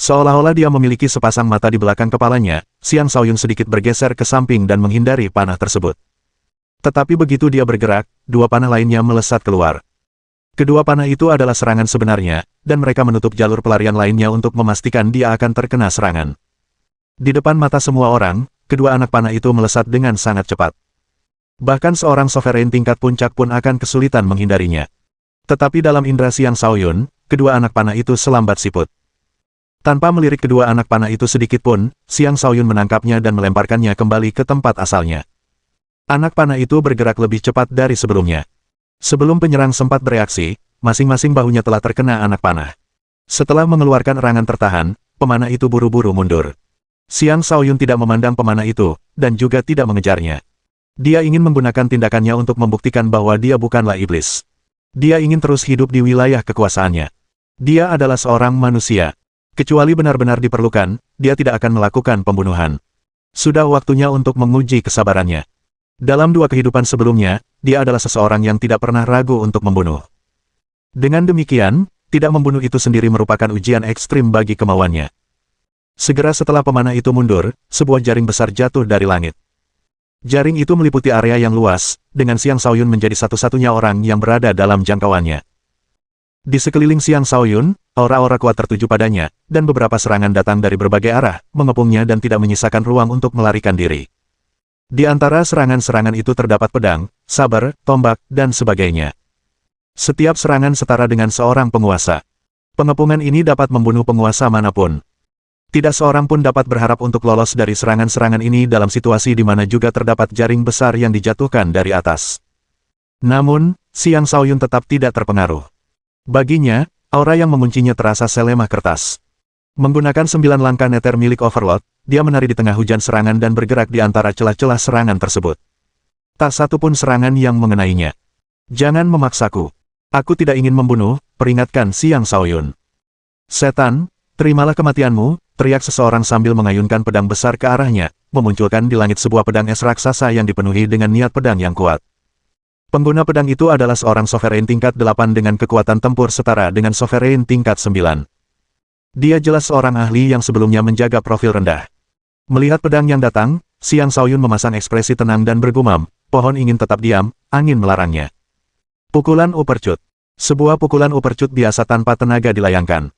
Speaker 1: Seolah-olah dia memiliki sepasang mata di belakang kepalanya, Xiang Shaoyun sedikit bergeser ke samping dan menghindari panah tersebut. Tetapi begitu dia bergerak, dua panah lainnya melesat keluar. Kedua panah itu adalah serangan sebenarnya, dan mereka menutup jalur pelarian lainnya untuk memastikan dia akan terkena serangan. Di depan mata semua orang, kedua anak panah itu melesat dengan sangat cepat. Bahkan seorang sovereign tingkat puncak pun akan kesulitan menghindarinya. Tetapi dalam indera Xiang Shaoyun, kedua anak panah itu selambat siput. Tanpa melirik kedua anak panah itu sedikit pun, Xiang Shaoyun menangkapnya dan melemparkannya kembali ke tempat asalnya. Anak panah itu bergerak lebih cepat dari sebelumnya. Sebelum penyerang sempat bereaksi, masing-masing bahunya telah terkena anak panah. Setelah mengeluarkan erangan tertahan, pemanah itu buru-buru mundur. Xiang Shaoyun tidak memandang pemanah itu, dan juga tidak mengejarnya. Dia ingin menggunakan tindakannya untuk membuktikan bahwa dia bukanlah iblis. Dia ingin terus hidup di wilayah kekuasaannya. Dia adalah seorang manusia. Kecuali benar-benar diperlukan, dia tidak akan melakukan pembunuhan. Sudah waktunya untuk menguji kesabarannya. Dalam dua kehidupan sebelumnya, dia adalah seseorang yang tidak pernah ragu untuk membunuh. Dengan demikian, tidak membunuh itu sendiri merupakan ujian ekstrim bagi kemauannya. Segera setelah pemanah itu mundur, sebuah jaring besar jatuh dari langit. Jaring itu meliputi area yang luas, dengan Xiang Shaoyun menjadi satu-satunya orang yang berada dalam jangkauannya. Di sekeliling Xiang Shaoyun, aura-aura kuat tertuju padanya, dan beberapa serangan datang dari berbagai arah, mengepungnya dan tidak menyisakan ruang untuk melarikan diri. Di antara serangan-serangan itu terdapat pedang, saber, tombak, dan sebagainya. Setiap serangan setara dengan seorang penguasa. Pengepungan ini dapat membunuh penguasa manapun. Tidak seorang pun dapat berharap untuk lolos dari serangan-serangan ini dalam situasi di mana juga terdapat jaring besar yang dijatuhkan dari atas. Namun, Xiang Shaoyun tetap tidak terpengaruh. Baginya, aura yang menguncinya terasa selemah kertas. Menggunakan 9 langkah neter milik Overlord, dia menari di tengah hujan serangan dan bergerak di antara celah-celah serangan tersebut. Tak satu pun serangan yang mengenainya. Jangan memaksaku. Aku tidak ingin membunuh, peringatkan Xiang Shaoyun. Setan, terimalah kematianmu, teriak seseorang sambil mengayunkan pedang besar ke arahnya, memunculkan di langit sebuah pedang es raksasa yang dipenuhi dengan niat pedang yang kuat. Pengguna pedang itu adalah seorang sovereign tingkat 8 dengan kekuatan tempur setara dengan sovereign tingkat 9. Dia jelas seorang ahli yang sebelumnya menjaga profil rendah. Melihat pedang yang datang, Xiang Shaoyun memasang ekspresi tenang dan bergumam, pohon ingin tetap diam, angin melarangnya. Pukulan uppercut. Sebuah pukulan uppercut biasa tanpa tenaga dilayangkan.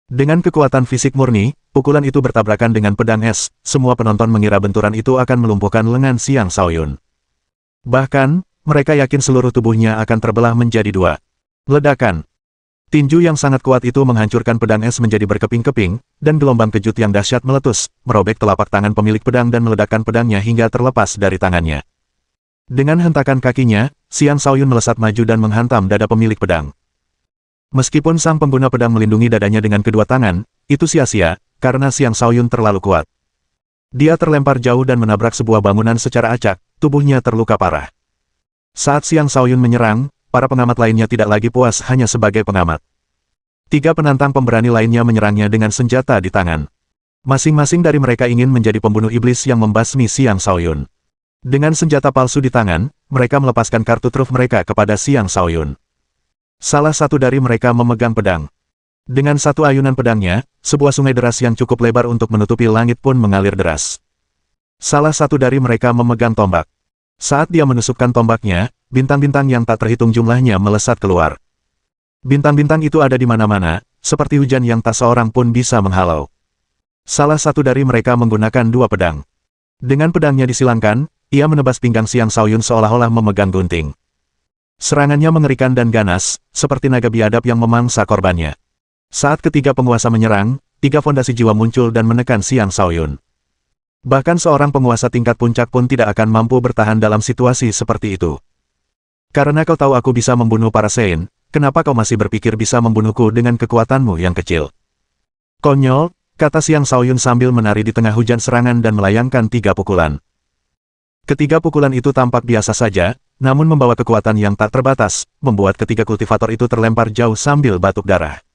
Speaker 1: Dengan kekuatan fisik murni, pukulan itu bertabrakan dengan pedang es, semua penonton mengira benturan itu akan melumpuhkan lengan Xiang Shaoyun. Bahkan, mereka yakin seluruh tubuhnya akan terbelah menjadi dua. Ledakan. Tinju yang sangat kuat itu menghancurkan pedang es menjadi berkeping-keping, dan gelombang kejut yang dahsyat meletus, merobek telapak tangan pemilik pedang dan meledakkan pedangnya hingga terlepas dari tangannya. Dengan hentakan kakinya, Xiang Shaoyun melesat maju dan menghantam dada pemilik pedang. Meskipun sang pengguna pedang melindungi dadanya dengan kedua tangan, itu sia-sia, karena Xiang Shaoyun terlalu kuat. Dia terlempar jauh dan menabrak sebuah bangunan secara acak, tubuhnya terluka parah. Saat Xiang Shaoyun menyerang, para pengamat lainnya tidak lagi puas hanya sebagai pengamat. 3 penantang pemberani lainnya menyerangnya dengan senjata di tangan. Masing-masing dari mereka ingin menjadi pembunuh iblis yang membasmi Xiang Shaoyun. Dengan senjata palsu di tangan, mereka melepaskan kartu truf mereka kepada Xiang Shaoyun. Salah satu dari mereka memegang pedang. Dengan satu ayunan pedangnya, sebuah sungai deras yang cukup lebar untuk menutupi langit pun mengalir deras. Salah satu dari mereka memegang tombak. Saat dia menusukkan tombaknya, bintang-bintang yang tak terhitung jumlahnya melesat keluar. Bintang-bintang itu ada di mana-mana, seperti hujan yang tak seorang pun bisa menghalau. Salah satu dari mereka menggunakan 2 pedang. Dengan pedangnya disilangkan, ia menebas pinggang Xiang Shaoyun seolah-olah memegang gunting. Serangannya mengerikan dan ganas, seperti naga biadab yang memangsa korbannya. Saat ketiga penguasa menyerang, 3 fondasi jiwa muncul dan menekan Xiang Shaoyun. Bahkan seorang penguasa tingkat puncak pun tidak akan mampu bertahan dalam situasi seperti itu. Karena kau tahu aku bisa membunuh para Sein, kenapa kau masih berpikir bisa membunuhku dengan kekuatanmu yang kecil? Konyol, kata Xiang Shaoyun sambil menari di tengah hujan serangan dan melayangkan 3 pukulan. Ketiga pukulan itu tampak biasa saja, namun membawa kekuatan yang tak terbatas, membuat ketiga kultivator itu terlempar jauh sambil batuk darah.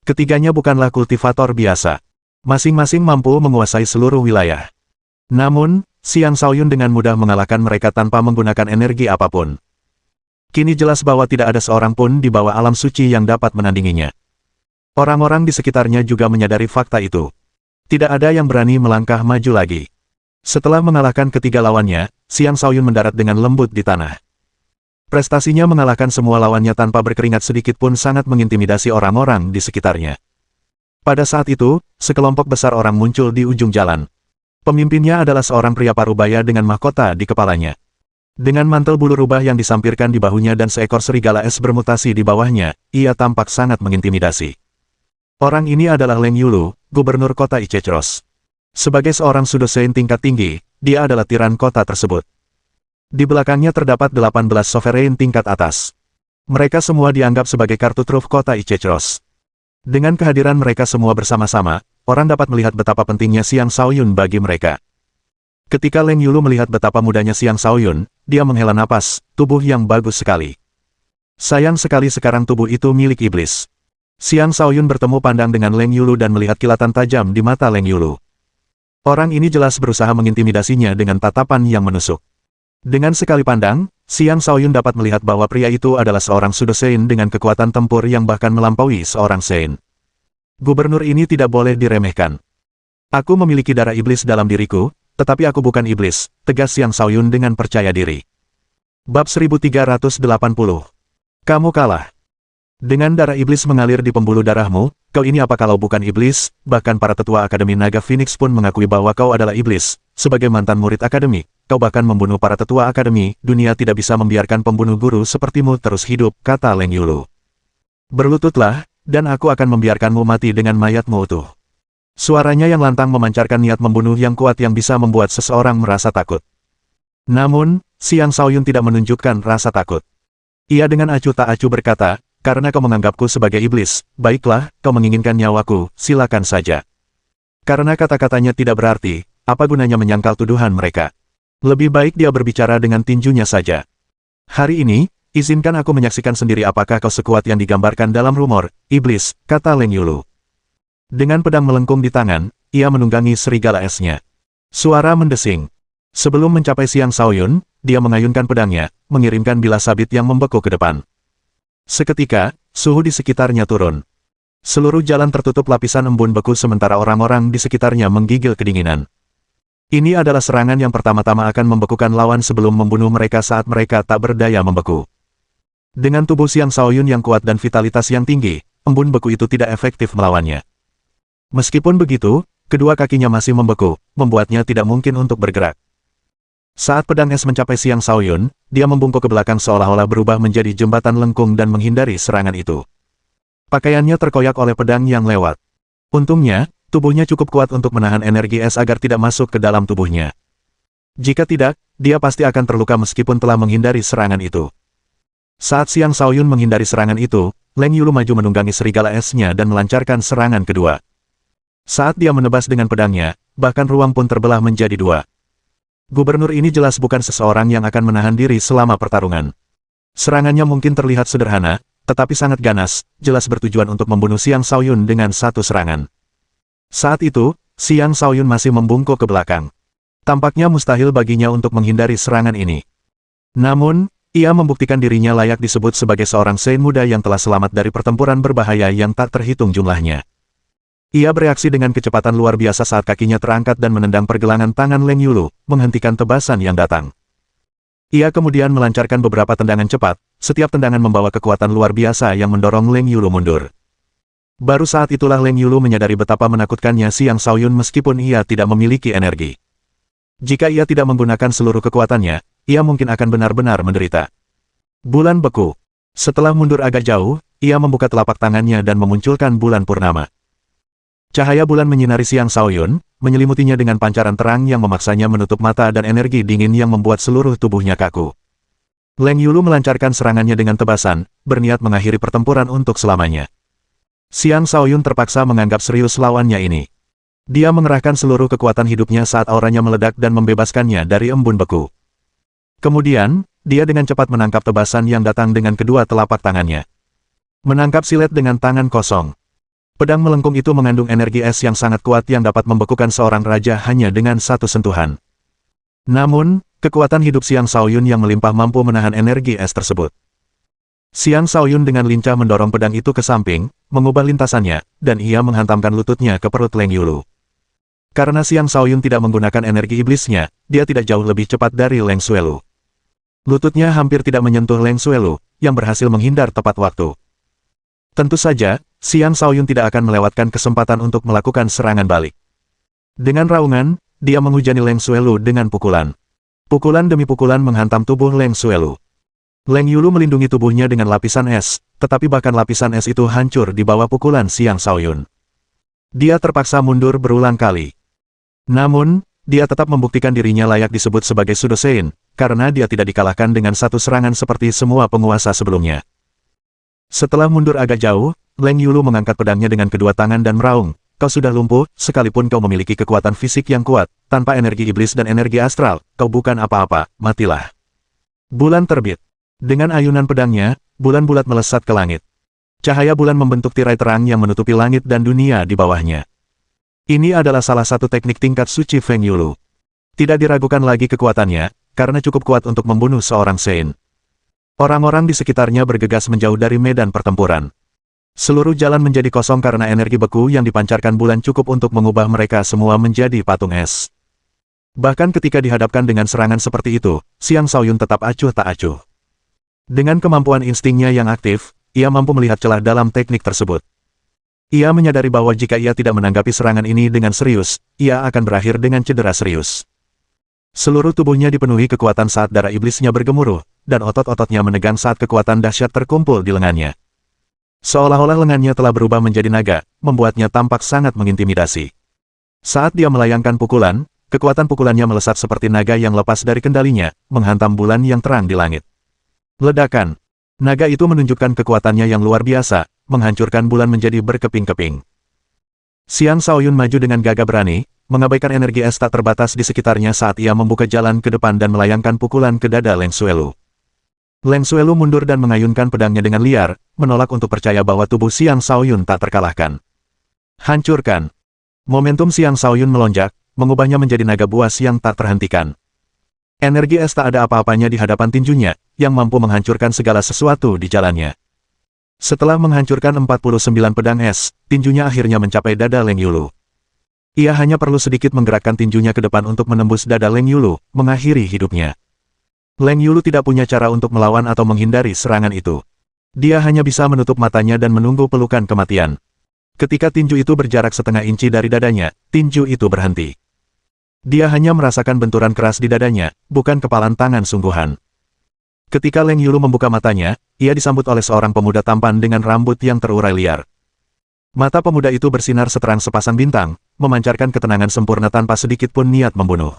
Speaker 1: Ketiganya bukanlah kultivator biasa. Masing-masing mampu menguasai seluruh wilayah. Namun, Xiang Shaoyun dengan mudah mengalahkan mereka tanpa menggunakan energi apapun. Kini jelas bahwa tidak ada seorang pun di bawah alam suci yang dapat menandinginya. Orang-orang di sekitarnya juga menyadari fakta itu. Tidak ada yang berani melangkah maju lagi. Setelah mengalahkan ketiga lawannya, Xiang Shaoyun mendarat dengan lembut di tanah. Prestasinya mengalahkan semua lawannya tanpa berkeringat sedikit pun sangat mengintimidasi orang-orang di sekitarnya. Pada saat itu, sekelompok besar orang muncul di ujung jalan. Pemimpinnya adalah seorang pria parubaya dengan mahkota di kepalanya. Dengan mantel bulu rubah yang disampirkan di bahunya dan seekor serigala es bermutasi di bawahnya, ia tampak sangat mengintimidasi. Orang ini adalah Leng Yulu, gubernur kota Ichechros. Sebagai seorang Sudosein tingkat tinggi, dia adalah tiran kota tersebut. Di belakangnya terdapat 18 sovereign tingkat atas. Mereka semua dianggap sebagai kartu truf kota Ichechros. Dengan kehadiran mereka semua bersama-sama, orang dapat melihat betapa pentingnya Xiang Shaoyun bagi mereka. Ketika Leng Yulu melihat betapa mudahnya Xiang Shaoyun, dia menghela napas, tubuh yang bagus sekali. Sayang sekali sekarang tubuh itu milik iblis. Xiang Shaoyun bertemu pandang dengan Leng Yulu dan melihat kilatan tajam di mata Leng Yulu. Orang ini jelas berusaha mengintimidasinya dengan tatapan yang menusuk. Dengan sekali pandang, Xiang Shaoyun dapat melihat bahwa pria itu adalah seorang Sudosein dengan kekuatan tempur yang bahkan melampaui seorang Sein. Gubernur ini tidak boleh diremehkan. Aku memiliki darah iblis dalam diriku, tetapi aku bukan iblis, tegas Xiang Shaoyun dengan percaya diri. Bab 1380. Kamu kalah. Dengan darah iblis mengalir di pembuluh darahmu, kau ini apa kalau bukan iblis? Bahkan para tetua Akademi Naga Phoenix pun mengakui bahwa kau adalah iblis. Sebagai mantan murid akademi, kau bahkan membunuh para tetua akademi. Dunia tidak bisa membiarkan pembunuh guru sepertimu terus hidup, kata Leng Yulu. Berlututlah, dan aku akan membiarkanmu mati dengan mayatmu utuh. Suaranya yang lantang memancarkan niat membunuh yang kuat yang bisa membuat seseorang merasa takut. Namun, Xiang Shaoyun tidak menunjukkan rasa takut. Ia dengan acuh tak acuh berkata, karena kau menganggapku sebagai iblis, baiklah, kau menginginkan nyawaku, silakan saja. Karena kata-katanya tidak berarti, apa gunanya menyangkal tuduhan mereka? Lebih baik dia berbicara dengan tinjunya saja. Hari ini, izinkan aku menyaksikan sendiri apakah kau sekuat yang digambarkan dalam rumor, iblis, kata Leng Yulu. Dengan pedang melengkung di tangan, ia menunggangi serigala esnya. Suara mendesing. Sebelum mencapai Xiang Shaoyun, dia mengayunkan pedangnya, mengirimkan bilah sabit yang membeku ke depan. Seketika, suhu di sekitarnya turun. Seluruh jalan tertutup lapisan embun beku sementara orang-orang di sekitarnya menggigil kedinginan. Ini adalah serangan yang pertama-tama akan membekukan lawan sebelum membunuh mereka saat mereka tak berdaya membeku. Dengan tubuh Xiang Shaoyun yang kuat dan vitalitas yang tinggi, embun beku itu tidak efektif melawannya. Meskipun begitu, kedua kakinya masih membeku, membuatnya tidak mungkin untuk bergerak. Saat pedang es mencapai Xiang Shaoyun, dia membungkuk ke belakang seolah-olah berubah menjadi jembatan lengkung dan menghindari serangan itu. Pakaiannya terkoyak oleh pedang yang lewat. Untungnya, tubuhnya cukup kuat untuk menahan energi es agar tidak masuk ke dalam tubuhnya. Jika tidak, dia pasti akan terluka meskipun telah menghindari serangan itu. Saat Xiang Shaoyun menghindari serangan itu, Leng Yulu maju menunggangi serigala esnya dan melancarkan serangan kedua. Saat dia menebas dengan pedangnya, bahkan ruang pun terbelah menjadi dua. Gubernur ini jelas bukan seseorang yang akan menahan diri selama pertarungan. Serangannya mungkin terlihat sederhana, tetapi sangat ganas, jelas bertujuan untuk membunuh Xiang Shaoyun dengan satu serangan. Saat itu, Xiang Shaoyun masih membungkuk ke belakang. Tampaknya mustahil baginya untuk menghindari serangan ini. Namun, ia membuktikan dirinya layak disebut sebagai seorang Sein muda yang telah selamat dari pertempuran berbahaya yang tak terhitung jumlahnya. Ia bereaksi dengan kecepatan luar biasa saat kakinya terangkat dan menendang pergelangan tangan Leng Yulu, menghentikan tebasan yang datang. Ia kemudian melancarkan beberapa tendangan cepat, setiap tendangan membawa kekuatan luar biasa yang mendorong Leng Yulu mundur. Baru saat itulah Leng Yulu menyadari betapa menakutkannya Xiang Shaoyun meskipun ia tidak memiliki energi. Jika ia tidak menggunakan seluruh kekuatannya, ia mungkin akan benar-benar menderita. Bulan beku. Setelah mundur agak jauh, ia membuka telapak tangannya dan memunculkan bulan purnama. Cahaya bulan menyinari Xiang Shaoyun, menyelimutinya dengan pancaran terang yang memaksanya menutup mata dan energi dingin yang membuat seluruh tubuhnya kaku. Leng Yulu melancarkan serangannya dengan tebasan, berniat mengakhiri pertempuran untuk selamanya. Xiang Shaoyun terpaksa menganggap serius lawannya ini. Dia mengerahkan seluruh kekuatan hidupnya saat auranya meledak dan membebaskannya dari embun beku. Kemudian, dia dengan cepat menangkap tebasan yang datang dengan kedua telapak tangannya. Menangkap silet dengan tangan kosong. Pedang melengkung itu mengandung energi es yang sangat kuat yang dapat membekukan seorang raja hanya dengan satu sentuhan. Namun, kekuatan hidup Xiang Shaoyun yang melimpah mampu menahan energi es tersebut. Xiang Shaoyun dengan lincah mendorong pedang itu ke samping, mengubah lintasannya, dan ia menghantamkan lututnya ke perut Leng Yulu. Karena Xiang Shaoyun tidak menggunakan energi iblisnya, dia tidak jauh lebih cepat dari Leng Xuelu. Lututnya hampir tidak menyentuh Leng Xuelu, yang berhasil menghindar tepat waktu. Tentu saja, Xiang Shaoyun tidak akan melewatkan kesempatan untuk melakukan serangan balik. Dengan raungan, dia menghujani Leng Xuelu dengan pukulan. Pukulan demi pukulan menghantam tubuh Leng Xuelu. Leng Yulu melindungi tubuhnya dengan lapisan es, tetapi bahkan lapisan es itu hancur di bawah pukulan Xiang Shaoyun. Dia terpaksa mundur berulang kali. Namun, dia tetap membuktikan dirinya layak disebut sebagai Sudosein, karena dia tidak dikalahkan dengan satu serangan seperti semua penguasa sebelumnya. Setelah mundur agak jauh, Leng Yulu mengangkat pedangnya dengan kedua tangan dan meraung, "Kau sudah lumpuh, sekalipun kau memiliki kekuatan fisik yang kuat, tanpa energi iblis dan energi astral, kau bukan apa-apa, matilah." Bulan terbit. Dengan ayunan pedangnya, bulan bulat melesat ke langit. Cahaya bulan membentuk tirai terang yang menutupi langit dan dunia di bawahnya. Ini adalah salah satu teknik tingkat suci Feng Yulu. Tidak diragukan lagi kekuatannya, karena cukup kuat untuk membunuh seorang Sein. Orang-orang di sekitarnya bergegas menjauh dari medan pertempuran. Seluruh jalan menjadi kosong karena energi beku yang dipancarkan bulan cukup untuk mengubah mereka semua menjadi patung es. Bahkan ketika dihadapkan dengan serangan seperti itu, Xiang Shaoyun tetap acuh tak acuh. Dengan kemampuan instingnya yang aktif, ia mampu melihat celah dalam teknik tersebut. Ia menyadari bahwa jika ia tidak menanggapi serangan ini dengan serius, ia akan berakhir dengan cedera serius. Seluruh tubuhnya dipenuhi kekuatan saat darah iblisnya bergemuruh, dan otot-ototnya menegang saat kekuatan dahsyat terkumpul di lengannya. Seolah-olah lengannya telah berubah menjadi naga, membuatnya tampak sangat mengintimidasi. Saat dia melayangkan pukulan, kekuatan pukulannya melesat seperti naga yang lepas dari kendalinya, menghantam bulan yang terang di langit. Ledakan. Naga itu menunjukkan kekuatannya yang luar biasa, menghancurkan bulan menjadi berkeping-keping. Xiang Shaoyun maju dengan gagah berani, mengabaikan energi es tak terbatas di sekitarnya saat ia membuka jalan ke depan dan melayangkan pukulan ke dada Leng Xuelu. Leng Xuelu mundur dan mengayunkan pedangnya dengan liar, menolak untuk percaya bahwa tubuh Xiang Shaoyun tak terkalahkan. Hancurkan. Momentum Xiang Shaoyun melonjak, mengubahnya menjadi naga buas yang tak terhentikan. Energi es tak ada apa-apanya di hadapan tinjunya, yang mampu menghancurkan segala sesuatu di jalannya. Setelah menghancurkan 49 pedang es, tinjunya akhirnya mencapai dada Leng Yulu. Ia hanya perlu sedikit menggerakkan tinjunya ke depan untuk menembus dada Leng Yulu, mengakhiri hidupnya. Leng Yulu tidak punya cara untuk melawan atau menghindari serangan itu. Dia hanya bisa menutup matanya dan menunggu pelukan kematian. Ketika tinju itu berjarak setengah inci dari dadanya, tinju itu berhenti. Dia hanya merasakan benturan keras di dadanya, bukan kepalan tangan sungguhan. Ketika Leng Yulu membuka matanya, ia disambut oleh seorang pemuda tampan dengan rambut yang terurai liar. Mata pemuda itu bersinar seterang sepasang bintang, memancarkan ketenangan sempurna tanpa sedikit pun niat membunuh.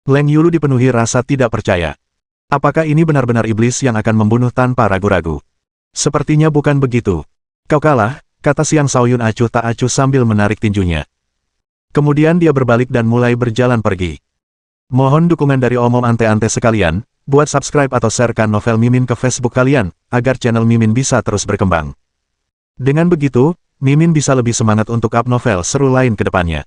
Speaker 1: Leng Yulu dipenuhi rasa tidak percaya. Apakah ini benar-benar iblis yang akan membunuh tanpa ragu-ragu? Sepertinya bukan begitu. Kau kalah, kata Xiang Shaoyun acuh tak acuh sambil menarik tinjunya. Kemudian dia berbalik dan mulai berjalan pergi. Mohon dukungan dari omom ante-ante sekalian, buat subscribe atau sharekan novel Mimin ke Facebook kalian, agar channel Mimin bisa terus berkembang. Dengan begitu, Mimin bisa lebih semangat untuk up novel seru lain ke depannya.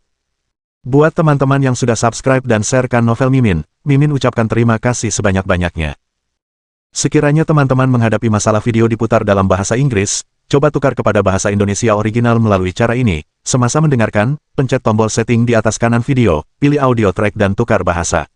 Speaker 1: Buat teman-teman yang sudah subscribe dan sharekan novel Mimin, Mimin ucapkan terima kasih sebanyak-banyaknya. Sekiranya teman-teman menghadapi masalah video diputar dalam bahasa Inggris, coba tukar kepada bahasa Indonesia original melalui cara ini. Semasa mendengarkan, pencet tombol setting di atas kanan video, pilih audio track dan tukar bahasa.